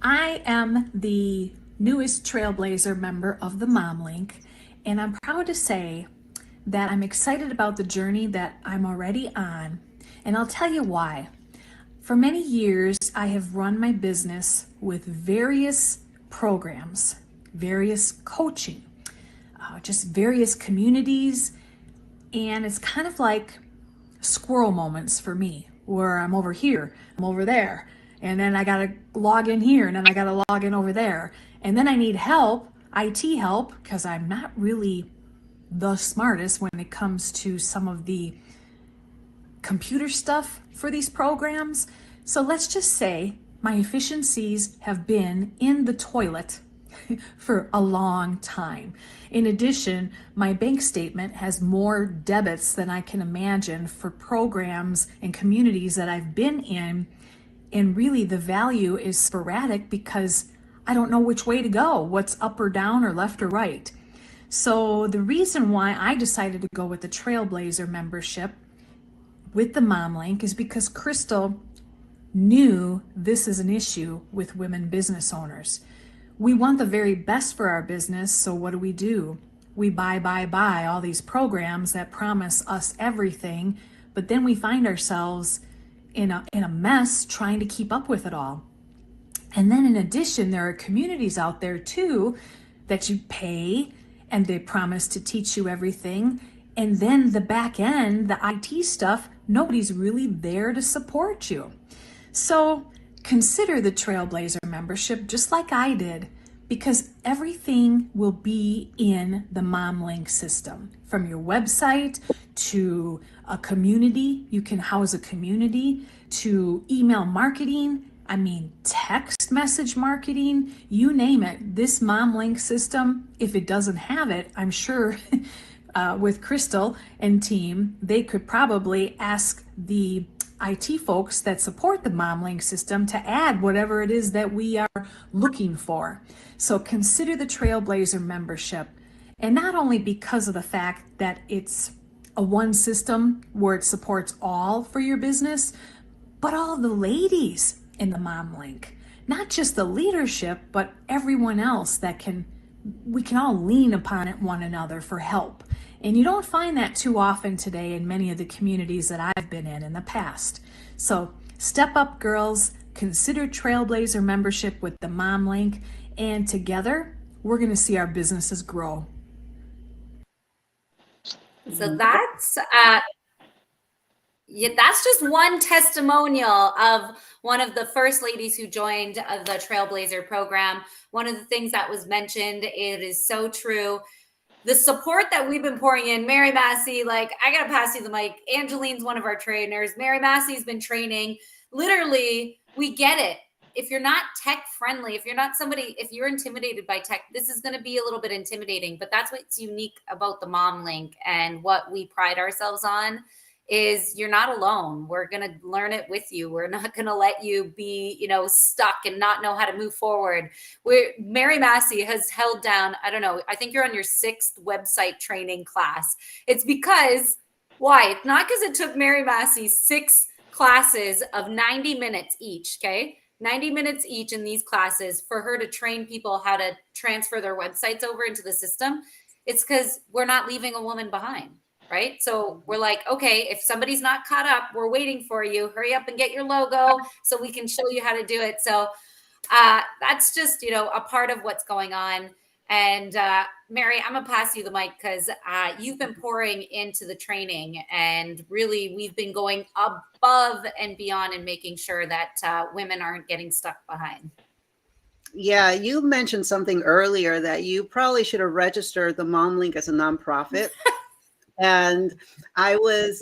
H: I am the newest Trailblazer member of the Mom Link, and I'm proud to say that I'm excited about the journey that I'm already on, and I'll tell you why. For many years, I have run my business with various programs, various coaching, just various communities, and it's kind of like squirrel moments for me where I'm over here, I'm over there, and then I gotta log in here, and then I gotta log in over there, and then I need help, IT help, because I'm not really the smartest when it comes to some of the computer stuff for these programs. So let's just say my efficiencies have been in the toilet for a long time. In addition, my bank statement has more debits than I can imagine for programs and communities that I've been in. And really, the value is sporadic because I don't know which way to go, what's up or down or left or right. So the reason why I decided to go with the Trailblazer membership with the Mom Link is because Crystal knew this is an issue with women business owners. We want the very best for our business, so what do? We buy all these programs that promise us everything, but then we find ourselves in a mess trying to keep up with it all. And then in addition, there are communities out there too that you pay and they promise to teach you everything. And then the back end, the IT stuff, nobody's really there to support you. So consider the Trailblazer membership just like I did, because everything will be in the Mom Link system. From your website to a community, you can house a community, to email marketing, text message marketing, you name it. This Mom Link system, if it doesn't have it, I'm sure with Crystal and team, they could probably ask the IT folks that support the Mom Link system to add whatever it is that we are looking for. So consider the Trailblazer membership. And not only because of the fact that it's a one system where it supports all for your business, but all the ladies in the Mom Link, not just the leadership, but everyone else we can all lean upon it one another for help. And you don't find that too often today in many of the communities that I've been in the past. So step up, girls, consider Trailblazer membership with the Mom Link, and together we're going to see our businesses grow.
A: So that's just one testimonial of one of the first ladies who joined the Trailblazer program. One of the things that was mentioned, it is so true. The support that we've been pouring in, Mary Massey, like, I got to pass you the mic. Angeline's one of our trainers. Mary Massey's been training. Literally, we get it. If you're not tech friendly, if you're intimidated by tech, this is going to be a little bit intimidating, but that's what's unique about the Mom Link and what we pride ourselves on is you're not alone. We're going to learn it with you. We're not going to let you be, stuck and not know how to move forward. Mary Massey has held down, I don't know, I think you're on your 6th website training class. It's because, why? It's not because it took Mary Massey 6 classes of 90 minutes each, okay? 90 minutes each in these classes for her to train people how to transfer their websites over into the system. It's because we're not leaving a woman behind. right? So we're like, okay, if somebody's not caught up, we're waiting for you. Hurry up and get your logo so we can show you how to do it. So that's just, a part of what's going on. And Mary, I'm gonna pass you the mic because you've been pouring into the training, and really we've been going above and beyond and making sure that women aren't getting stuck behind.
B: Yeah, you mentioned something earlier that you probably should have registered the Mom Link as a nonprofit. And I was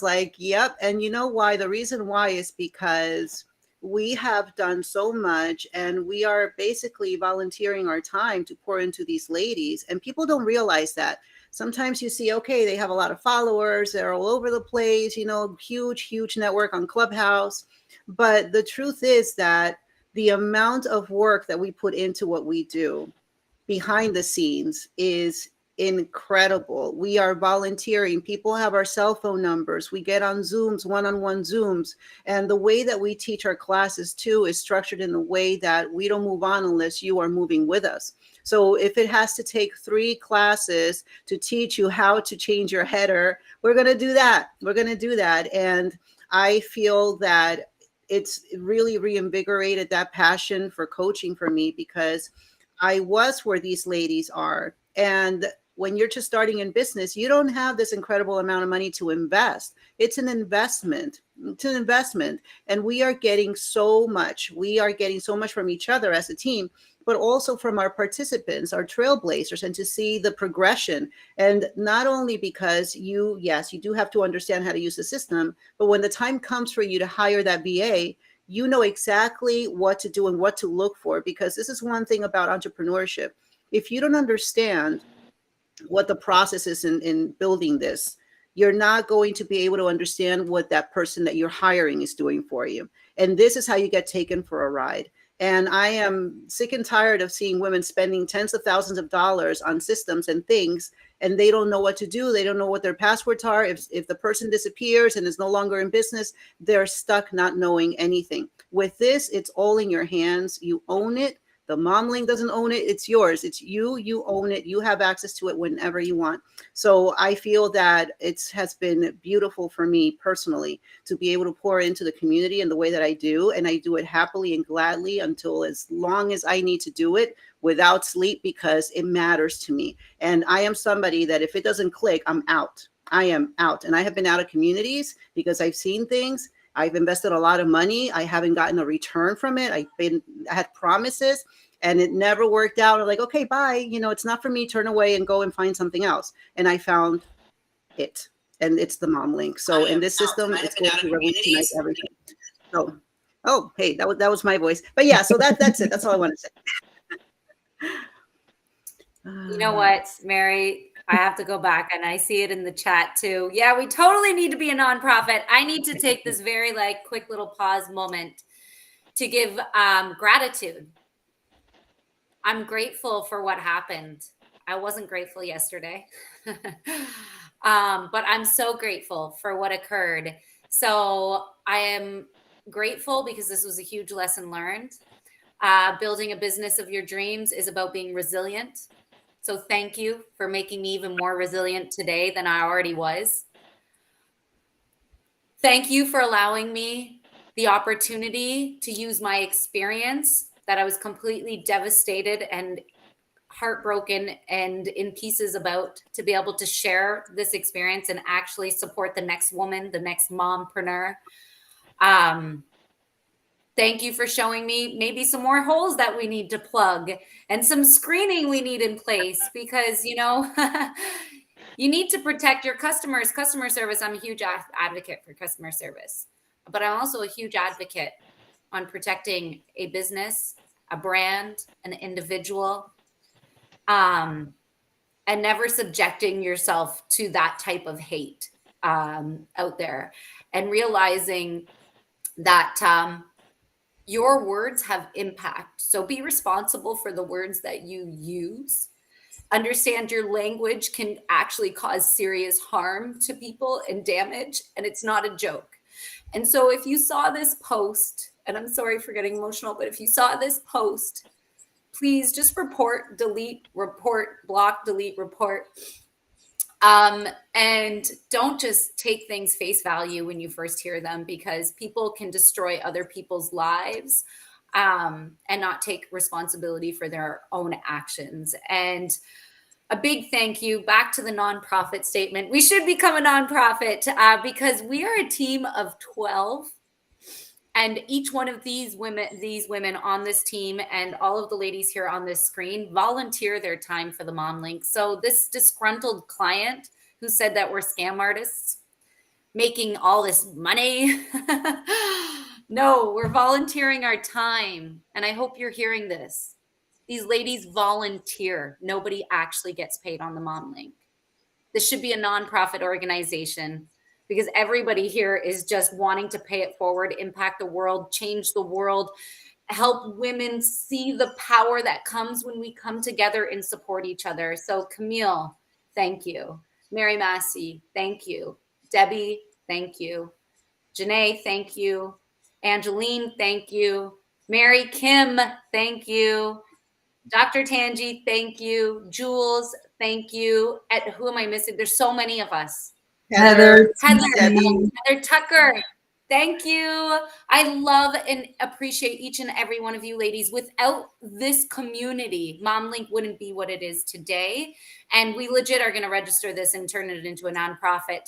B: like, yep. And you know why? The reason why is because we have done so much, and we are basically volunteering our time to pour into these ladies. And people don't realize that. Sometimes you see, okay, they have a lot of followers, they're all over the place, huge network on Clubhouse. But the truth is that the amount of work that we put into what we do behind the scenes is incredible. We are volunteering. People have our cell phone numbers. We get on Zooms, one-on-one Zooms. And the way that we teach our classes too is structured in a way that we don't move on unless you are moving with us. So if it has to take 3 classes to teach you how to change your header, we're going to do that. We're going to do that. And I feel that it's really reinvigorated that passion for coaching for me, because I was where these ladies are. And when you're just starting in business, you don't have this incredible amount of money to invest. It's an investment. It's an investment. And we are getting so much. We are getting so much from each other as a team, but also from our participants, our trailblazers, and to see the progression. And not only because you do have to understand how to use the system, but when the time comes for you to hire that VA, you know exactly what to do and what to look for, because this is one thing about entrepreneurship. If you don't understand what the process is in building this, you're not going to be able to understand what that person that you're hiring is doing for you. And this is how you get taken for a ride. And I am sick and tired of seeing women spending tens of thousands of dollars on systems and things, and they don't know what to do. They don't know what their passwords are. If the person disappears and is no longer in business, they're stuck not knowing anything. With this, it's all in your hands. You own it. The Mom Link doesn't own it. It's yours. It's you. You own it. You have access to it whenever you want. So I feel that it has been beautiful for me personally to be able to pour into the community in the way that I do. And I do it happily and gladly until as long as I need to do it without sleep, because it matters to me. And I am somebody that if it doesn't click, I'm out. I am out. And I have been out of communities because I've seen things. I've invested a lot of money. I haven't gotten a return from it. I had promises and it never worked out. I'm like, okay, bye. It's not for me. Turn away and go and find something else. And I found it, and it's the Mom Link. So in this system, it's going to revolutionize everything. So, oh, hey, that was my voice. But yeah, so that's it. That's all I want to say.
A: You know what, Mary? I have to go back, and I see it in the chat too. Yeah, we totally need to be a nonprofit. I need to take this very quick little pause moment to give gratitude. I'm grateful for what happened. I wasn't grateful yesterday, but I'm so grateful for what occurred. So I am grateful because this was a huge lesson learned. Building a business of your dreams is about being resilient. So thank you for making me even more resilient today than I already was. Thank you for allowing me the opportunity to use my experience that I was completely devastated and heartbroken and in pieces about, to be able to share this experience and actually support the next woman, the next mompreneur. Thank you for showing me maybe some more holes that we need to plug and some screening we need in place, because, you need to protect your customers. Customer service, I'm a huge advocate for customer service, but I'm also a huge advocate on protecting a business, a brand, an individual, and never subjecting yourself to that type of hate out there, and realizing that your words have impact. So be responsible for the words that you use. Understand your language can actually cause serious harm to people and damage, and it's not a joke. And so if you saw this post, and I'm sorry for getting emotional, but if you saw this post, please just report, delete, report, block, delete, report. And don't just take things face value when you first hear them, because people can destroy other people's lives and not take responsibility for their own actions. And a big thank you back to the nonprofit statement. We should become a nonprofit because we are a team of 12. And each one of these women on this team and all of the ladies here on this screen volunteer their time for the Mom Link. So this disgruntled client who said that we're scam artists making all this money, no, we're volunteering our time. And I hope you're hearing this. These ladies volunteer. Nobody actually gets paid on the Mom Link. This should be a nonprofit organization, because everybody here is just wanting to pay it forward, impact the world, change the world, help women see the power that comes when we come together and support each other. So Camille, thank you. Mary Massey, thank you. Debbie, thank you. Janae, thank you. Angeline, thank you. Mary Kim, thank you. Dr. Tanji, thank you. Jules, thank you. And who am I missing? There's so many of us.
F: Heather,
A: Heather Tucker, thank you. I love and appreciate each and every one of you ladies. Without this community, MomLink wouldn't be what it is today. And we legit are going to register this and turn it into a nonprofit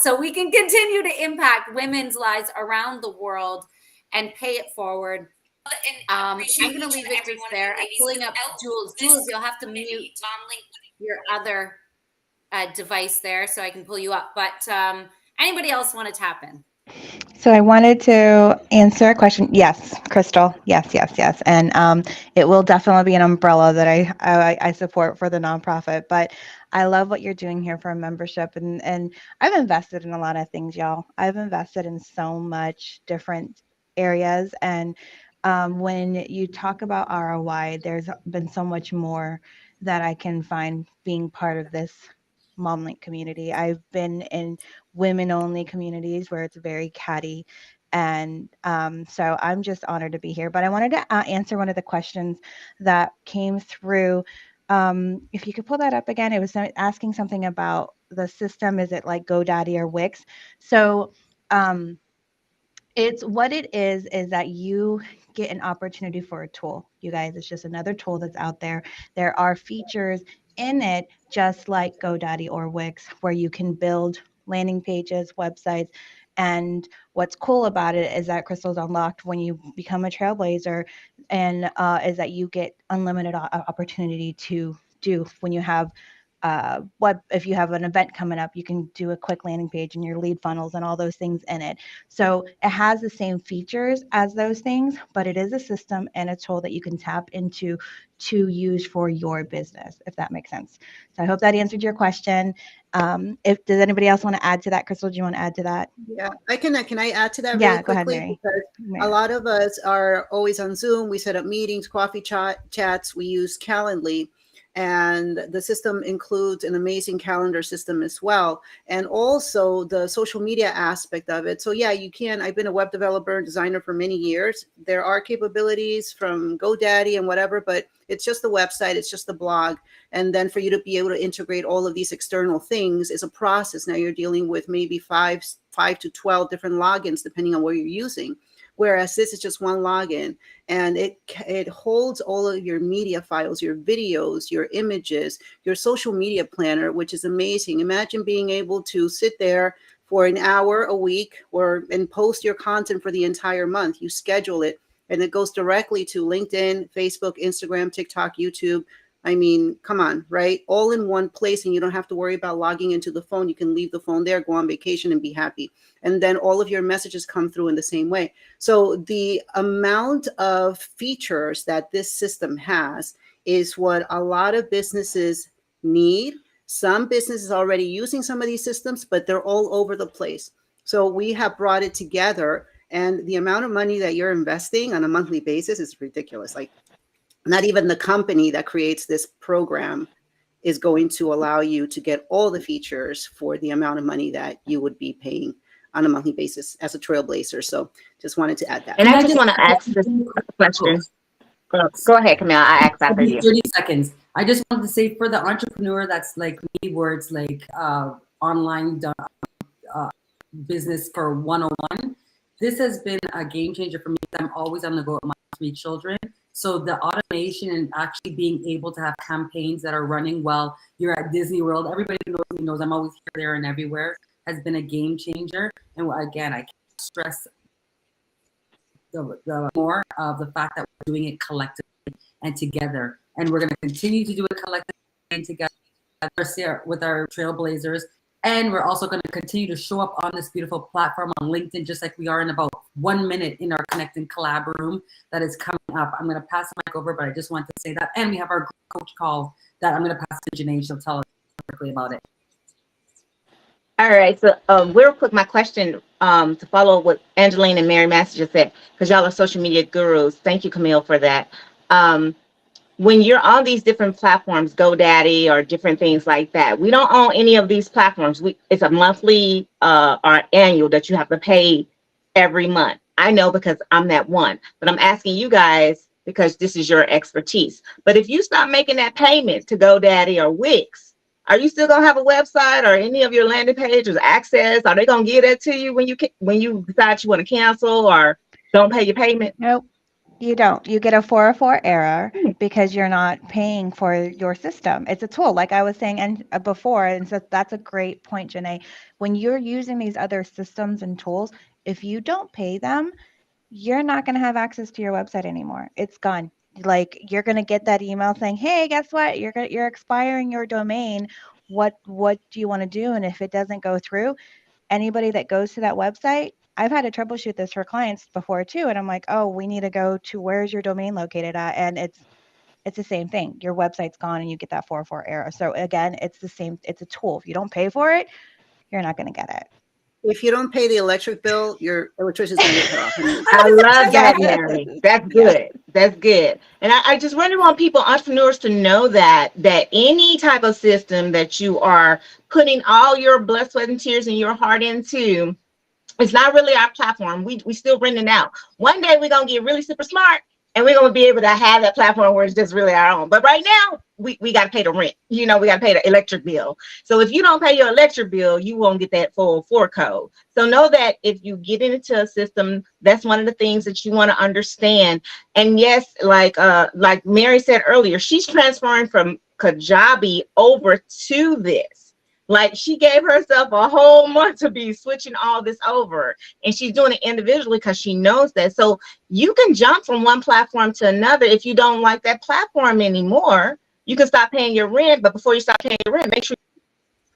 A: so we can continue to impact women's lives around the world and pay it forward. I'm going to leave it just there. I'm pulling up Jules. Jules, you'll have to mute your other device there so I can pull you up. But anybody else want to tap in?
E: So I wanted to answer a question. Yes, Crystal. Yes. And it will definitely be an umbrella that I support for the nonprofit. But I love what you're doing here for a membership. And I've invested in a lot of things, y'all. I've invested in so much different areas. And when you talk about ROI, there's been so much more that I can find being part of this MomLink community. I've been in women-only communities where it's very catty. And so I'm just honored to be here. But I wanted to answer one of the questions that came through. If you could pull that up again, it was asking something about the system. Is it like GoDaddy or Wix? So it's what it is that you get an opportunity for a tool. You guys, it's just another tool that's out there. There are features in it, just like GoDaddy or Wix, where you can build landing pages, websites. And what's cool about it is that Crystal's unlocked when you become a trailblazer, and is that you get unlimited opportunity to do when you have if you have an event coming up, you can do a quick landing page and your lead funnels and all those things in it. So it has the same features as those things, but it is a system and a tool that you can tap into to use for your business, if that makes sense. So I hope that answered your question. Does anybody else want to add to that? Crystal, do you want to add to that?
B: Yeah, can I add to that
E: Yeah,
B: really quickly?
E: go ahead, Mary.
B: Because a lot of us are always on Zoom. We set up meetings, coffee chats. We use Calendly. And the system includes an amazing calendar system as well. And also the social media aspect of it. So yeah, you can. I've been a web developer and designer for many years. There are capabilities from GoDaddy and whatever, but it's just the website. It's just the blog. And then for you to be able to integrate all of these external things is a process. Now you're dealing with maybe 5 to 12 different logins, depending on what you're using. Whereas this is just one login, and it holds all of your media files, your videos, your images, your social media planner, which is amazing. Imagine being able to sit there for an hour a week and post your content for the entire month. You schedule it, and it goes directly to LinkedIn, Facebook, Instagram, TikTok, YouTube. I mean, come on, right? All in one place, and you don't have to worry about logging into the phone. You can leave the phone there, go on vacation, and be happy. And then all of your messages come through in the same way. So the amount of features that this system has is what a lot of businesses need. Some businesses are already using some of these systems, but they're all over the place. So we have brought it together, and the amount of money that you're investing on a monthly basis is ridiculous. Like, not even the company that creates this program is going to allow you to get all the features for the amount of money that you would be paying on a monthly basis as a trailblazer. So just wanted to add that.
C: And I just want to ask this question. Go ahead, Camille. I ask after you.
F: 30 seconds. I just wanted to say for the entrepreneur that's like me, where it's like online business for 101, this has been a game changer for me. I'm always on the go with my 3 children. So the automation and actually being able to have campaigns that are running while you're at Disney World, everybody who knows me knows I'm always here, there, and everywhere, has been a game changer. And again, I can't stress the more of the fact that we're doing it collectively and together. And we're going to continue to do it collectively and together with our trailblazers. And we're also going to continue to show up on this beautiful platform on LinkedIn, just like we are in about 1 minute in our Connect and Collab room that is coming up. I'm going to pass the mic over, but I just want to say that. And we have our coach call that I'm going to pass to Janae. She'll tell us quickly about it.
C: All right, so real quick, my question to follow what Angeline and Mary Master just said, because y'all are social media gurus. Thank you, Camille, for that. When you're on these different platforms, GoDaddy or different things like that, we don't own any of these platforms. It's a monthly or annual that you have to pay every month. I know because I'm that one, but I'm asking you guys because this is your expertise. But if you stop making that payment to GoDaddy or Wix, are you still gonna have a website or any of your landing pages access? Are they gonna give that to you when you decide you want to cancel or don't pay your payment?
E: Nope. You don't. You get a 404 error because you're not paying for your system. It's a tool, like I was saying before, and so that's a great point, Janae. When you're using these other systems and tools, if you don't pay them, you're not going to have access to your website anymore. It's gone. Like you're going to get that email saying, "Hey, guess what? You're expiring your domain. What do you want to do?" And if it doesn't go through, anybody that goes to that website, I've had to troubleshoot this for clients before too. And I'm like, oh, we need to go to where's your domain located at? And it's the same thing. Your website's gone and you get that 404 error. So again, it's the same. It's a tool. If you don't pay for it, you're not going to get it.
B: If you don't pay the electric bill, your electricity is going to get cut off.
C: I love that, Mary. That's good. That's good. And I just really want people, entrepreneurs, to know that any type of system that you are putting all your blood, sweat, and tears and your heart into, it's not really our platform. We still renting out. One day we're gonna get really super smart and we're gonna be able to have that platform where it's just really our own. But right now, we gotta pay the rent. We gotta pay the electric bill. So if you don't pay your electric bill, you won't get that 404 code. So know that if you get into a system, that's one of the things that you want to understand. And yes, like Mary said earlier, she's transferring from Kajabi over to this. Like she gave herself a whole month to be switching all this over, and she's doing it individually because she knows that. So you can jump from one platform to another. If you don't like that platform anymore, you can stop paying your rent. But before you stop paying your rent, make sure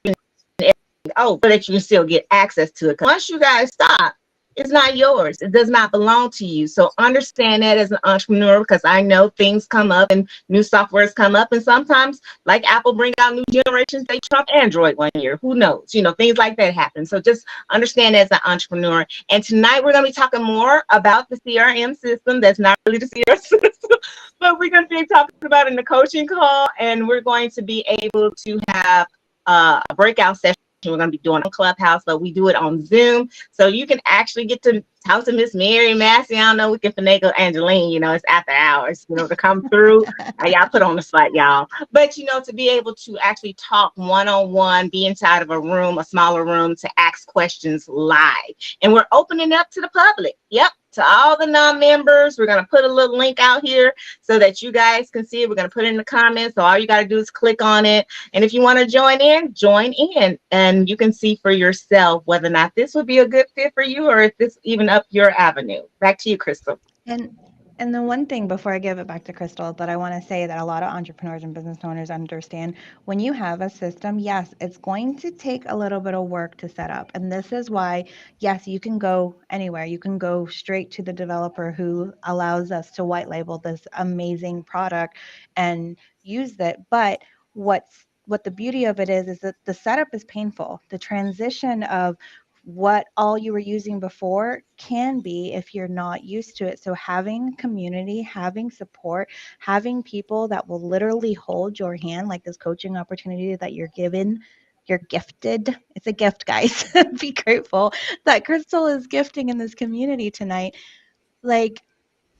C: so that you can still get access to it. Once you guys stop, it's not yours. It does not belong to you. So understand that as an entrepreneur, because I know things come up and new softwares come up. And sometimes, like Apple bring out new generations, they trump Android one year. Who knows? Things like that happen. So just understand as an entrepreneur. And tonight we're going to be talking more about the CRM system. That's not really the CRM system, but we're going to be talking about it in the coaching call. And we're going to be able to have a breakout session. We're going to be doing on Clubhouse, but we do it on Zoom. So you can actually get to talk to Miss Mary Massey. I don't know, we can finagle Angeline, it's after hours, to come through. Y'all put on the spot, y'all. But, to be able to actually talk one-on-one, be inside of a room, a smaller room, to ask questions live. And we're opening up to the public. Yep. To all the non-members, we're going to put a little link out here so that you guys can see it. We're going to put it in the comments. So all you got to do is click on it. And if you want to join in, and you can see for yourself whether or not this would be a good fit for you or if this even up your avenue. Back to you, Crystal.
E: And the one thing before I give it back to Crystal that I want to say that a lot of entrepreneurs and business owners understand, when you have a system, yes, it's going to take a little bit of work to set up. And this is why, yes, you can go anywhere. You can go straight to the developer who allows us to white label this amazing product and use it. But what the beauty of it is that the setup is painful. The transition of what all you were using before can be if you're not used to it. So having community, having support, having people that will literally hold your hand, like this coaching opportunity that you're given, you're gifted. It's a gift, guys. Be grateful that Crystal is gifting in this community tonight. Like,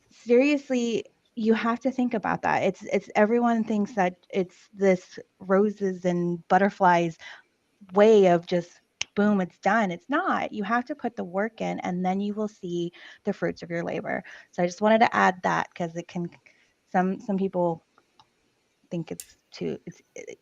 E: seriously, you have to think about that. It's everyone thinks that it's this roses and butterflies way of just boom, it's done. It's not. You have to put the work in, and then you will see the fruits of your labor. So I just wanted to add that because it can some people think it's too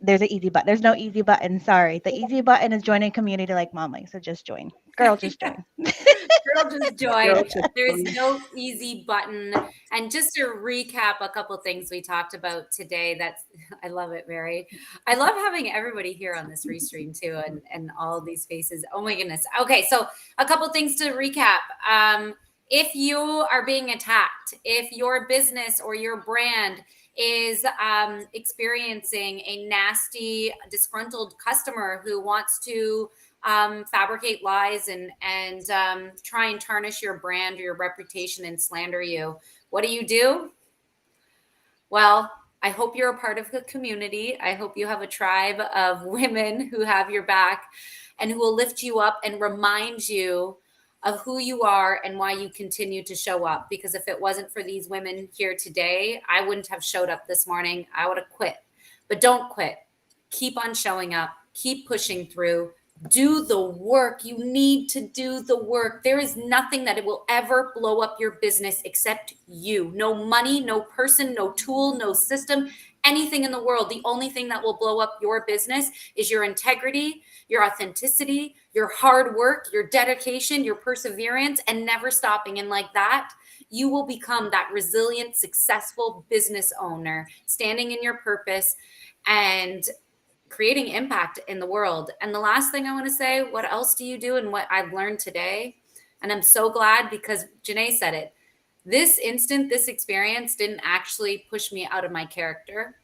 E: there's an easy button. There's no easy button. Sorry. The easy button is join a community like Mom Link. So just join. Girl, just join.
A: Girl, just join.
B: Girl, just
A: There's
B: join.
A: no easy button. And just to recap a couple things we talked about today, I love it, Mary. I love having everybody here on this restream too, and all of these faces. Oh my goodness. Okay, so a couple things to recap. If you are being attacked, if your business or your brand is experiencing a nasty, disgruntled customer who wants to fabricate lies and try and tarnish your brand or your reputation and slander you, what do? Well, I hope you're a part of the community. I hope you have a tribe of women who have your back and who will lift you up and remind you of who you are and why you continue to show up. Because if it wasn't for these women here today, I wouldn't have showed up this morning. I would have quit. But don't quit. Keep on showing up. Keep pushing through. Do the work. You need to do the work. There is nothing that it will ever blow up your business except you. No money, no person, no tool, no system, anything in the world. The only thing that will blow up your business is your integrity, your authenticity, your hard work, your dedication, your perseverance, and never stopping. And like that, you will become that resilient, successful business owner, standing in your purpose and creating impact in the world. And the last thing I want to say, what else do you do? And what I've learned today, and I'm so glad because Janae said it, this experience didn't actually push me out of my character.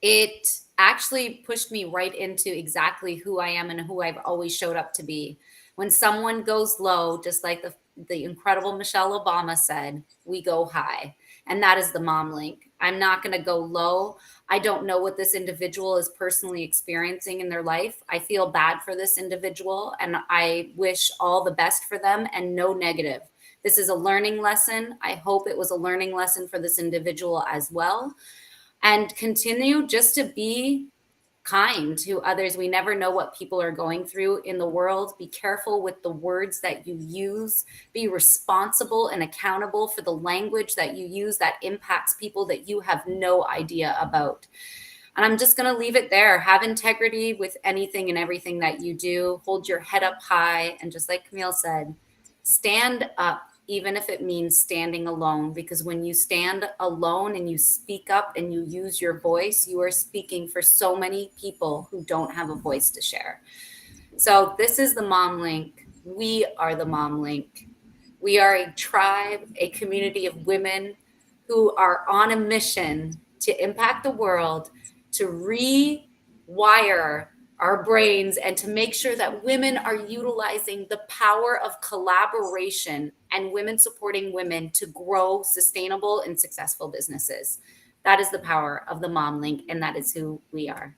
A: It actually pushed me right into exactly who I am and who I've always showed up to be. When someone goes low, just like the incredible Michelle Obama said, we go high. And that is the Mom Link. I'm not going to go low. I don't know what this individual is personally experiencing in their life. I feel bad for this individual and I wish all the best for them and no negative. This is a learning lesson. I hope it was a learning lesson for this individual as well. And continue just to be kind to others. We never know what people are going through in the world. Be careful with the words that you use. Be responsible and accountable for the language that you use that impacts people that you have no idea about. And I'm just going to leave it there. Have integrity with anything and everything that you do. Hold your head up high. And just like Camille said, stand up, even if it means standing alone, because when you stand alone and you speak up and you use your voice, you are speaking for so many people who don't have a voice to share. So this is the Mom Link. We are the Mom Link. We are a tribe, a community of women who are on a mission to impact the world, to rewire our brains, and to make sure that women are utilizing the power of collaboration and women supporting women to grow sustainable and successful businesses. That is the power of the Mom Link, and that is who we are.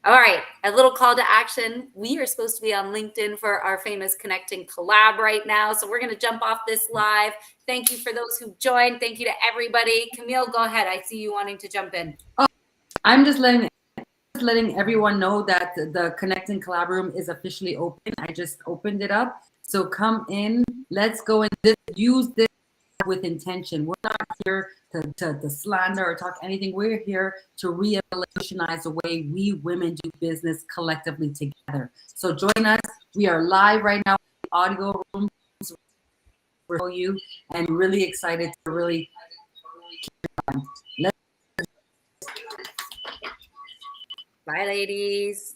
A: All right, a little call to action. We are supposed to be on LinkedIn for our famous Connecting collab right now, so we're going to jump off this live. Thank you for those who joined. Thank you to everybody. Camille, go ahead. I see you wanting to jump in.
F: Oh, I'm just letting everyone know that the Connecting Collab Room is officially open. I just opened it up. So come in. Let's go and use this with intention. We're not here to slander or talk anything. We're here to revolutionize the way we women do business collectively together. So join us. We are live right now in the audio room for you and really excited to really keep on.
A: Bye, ladies.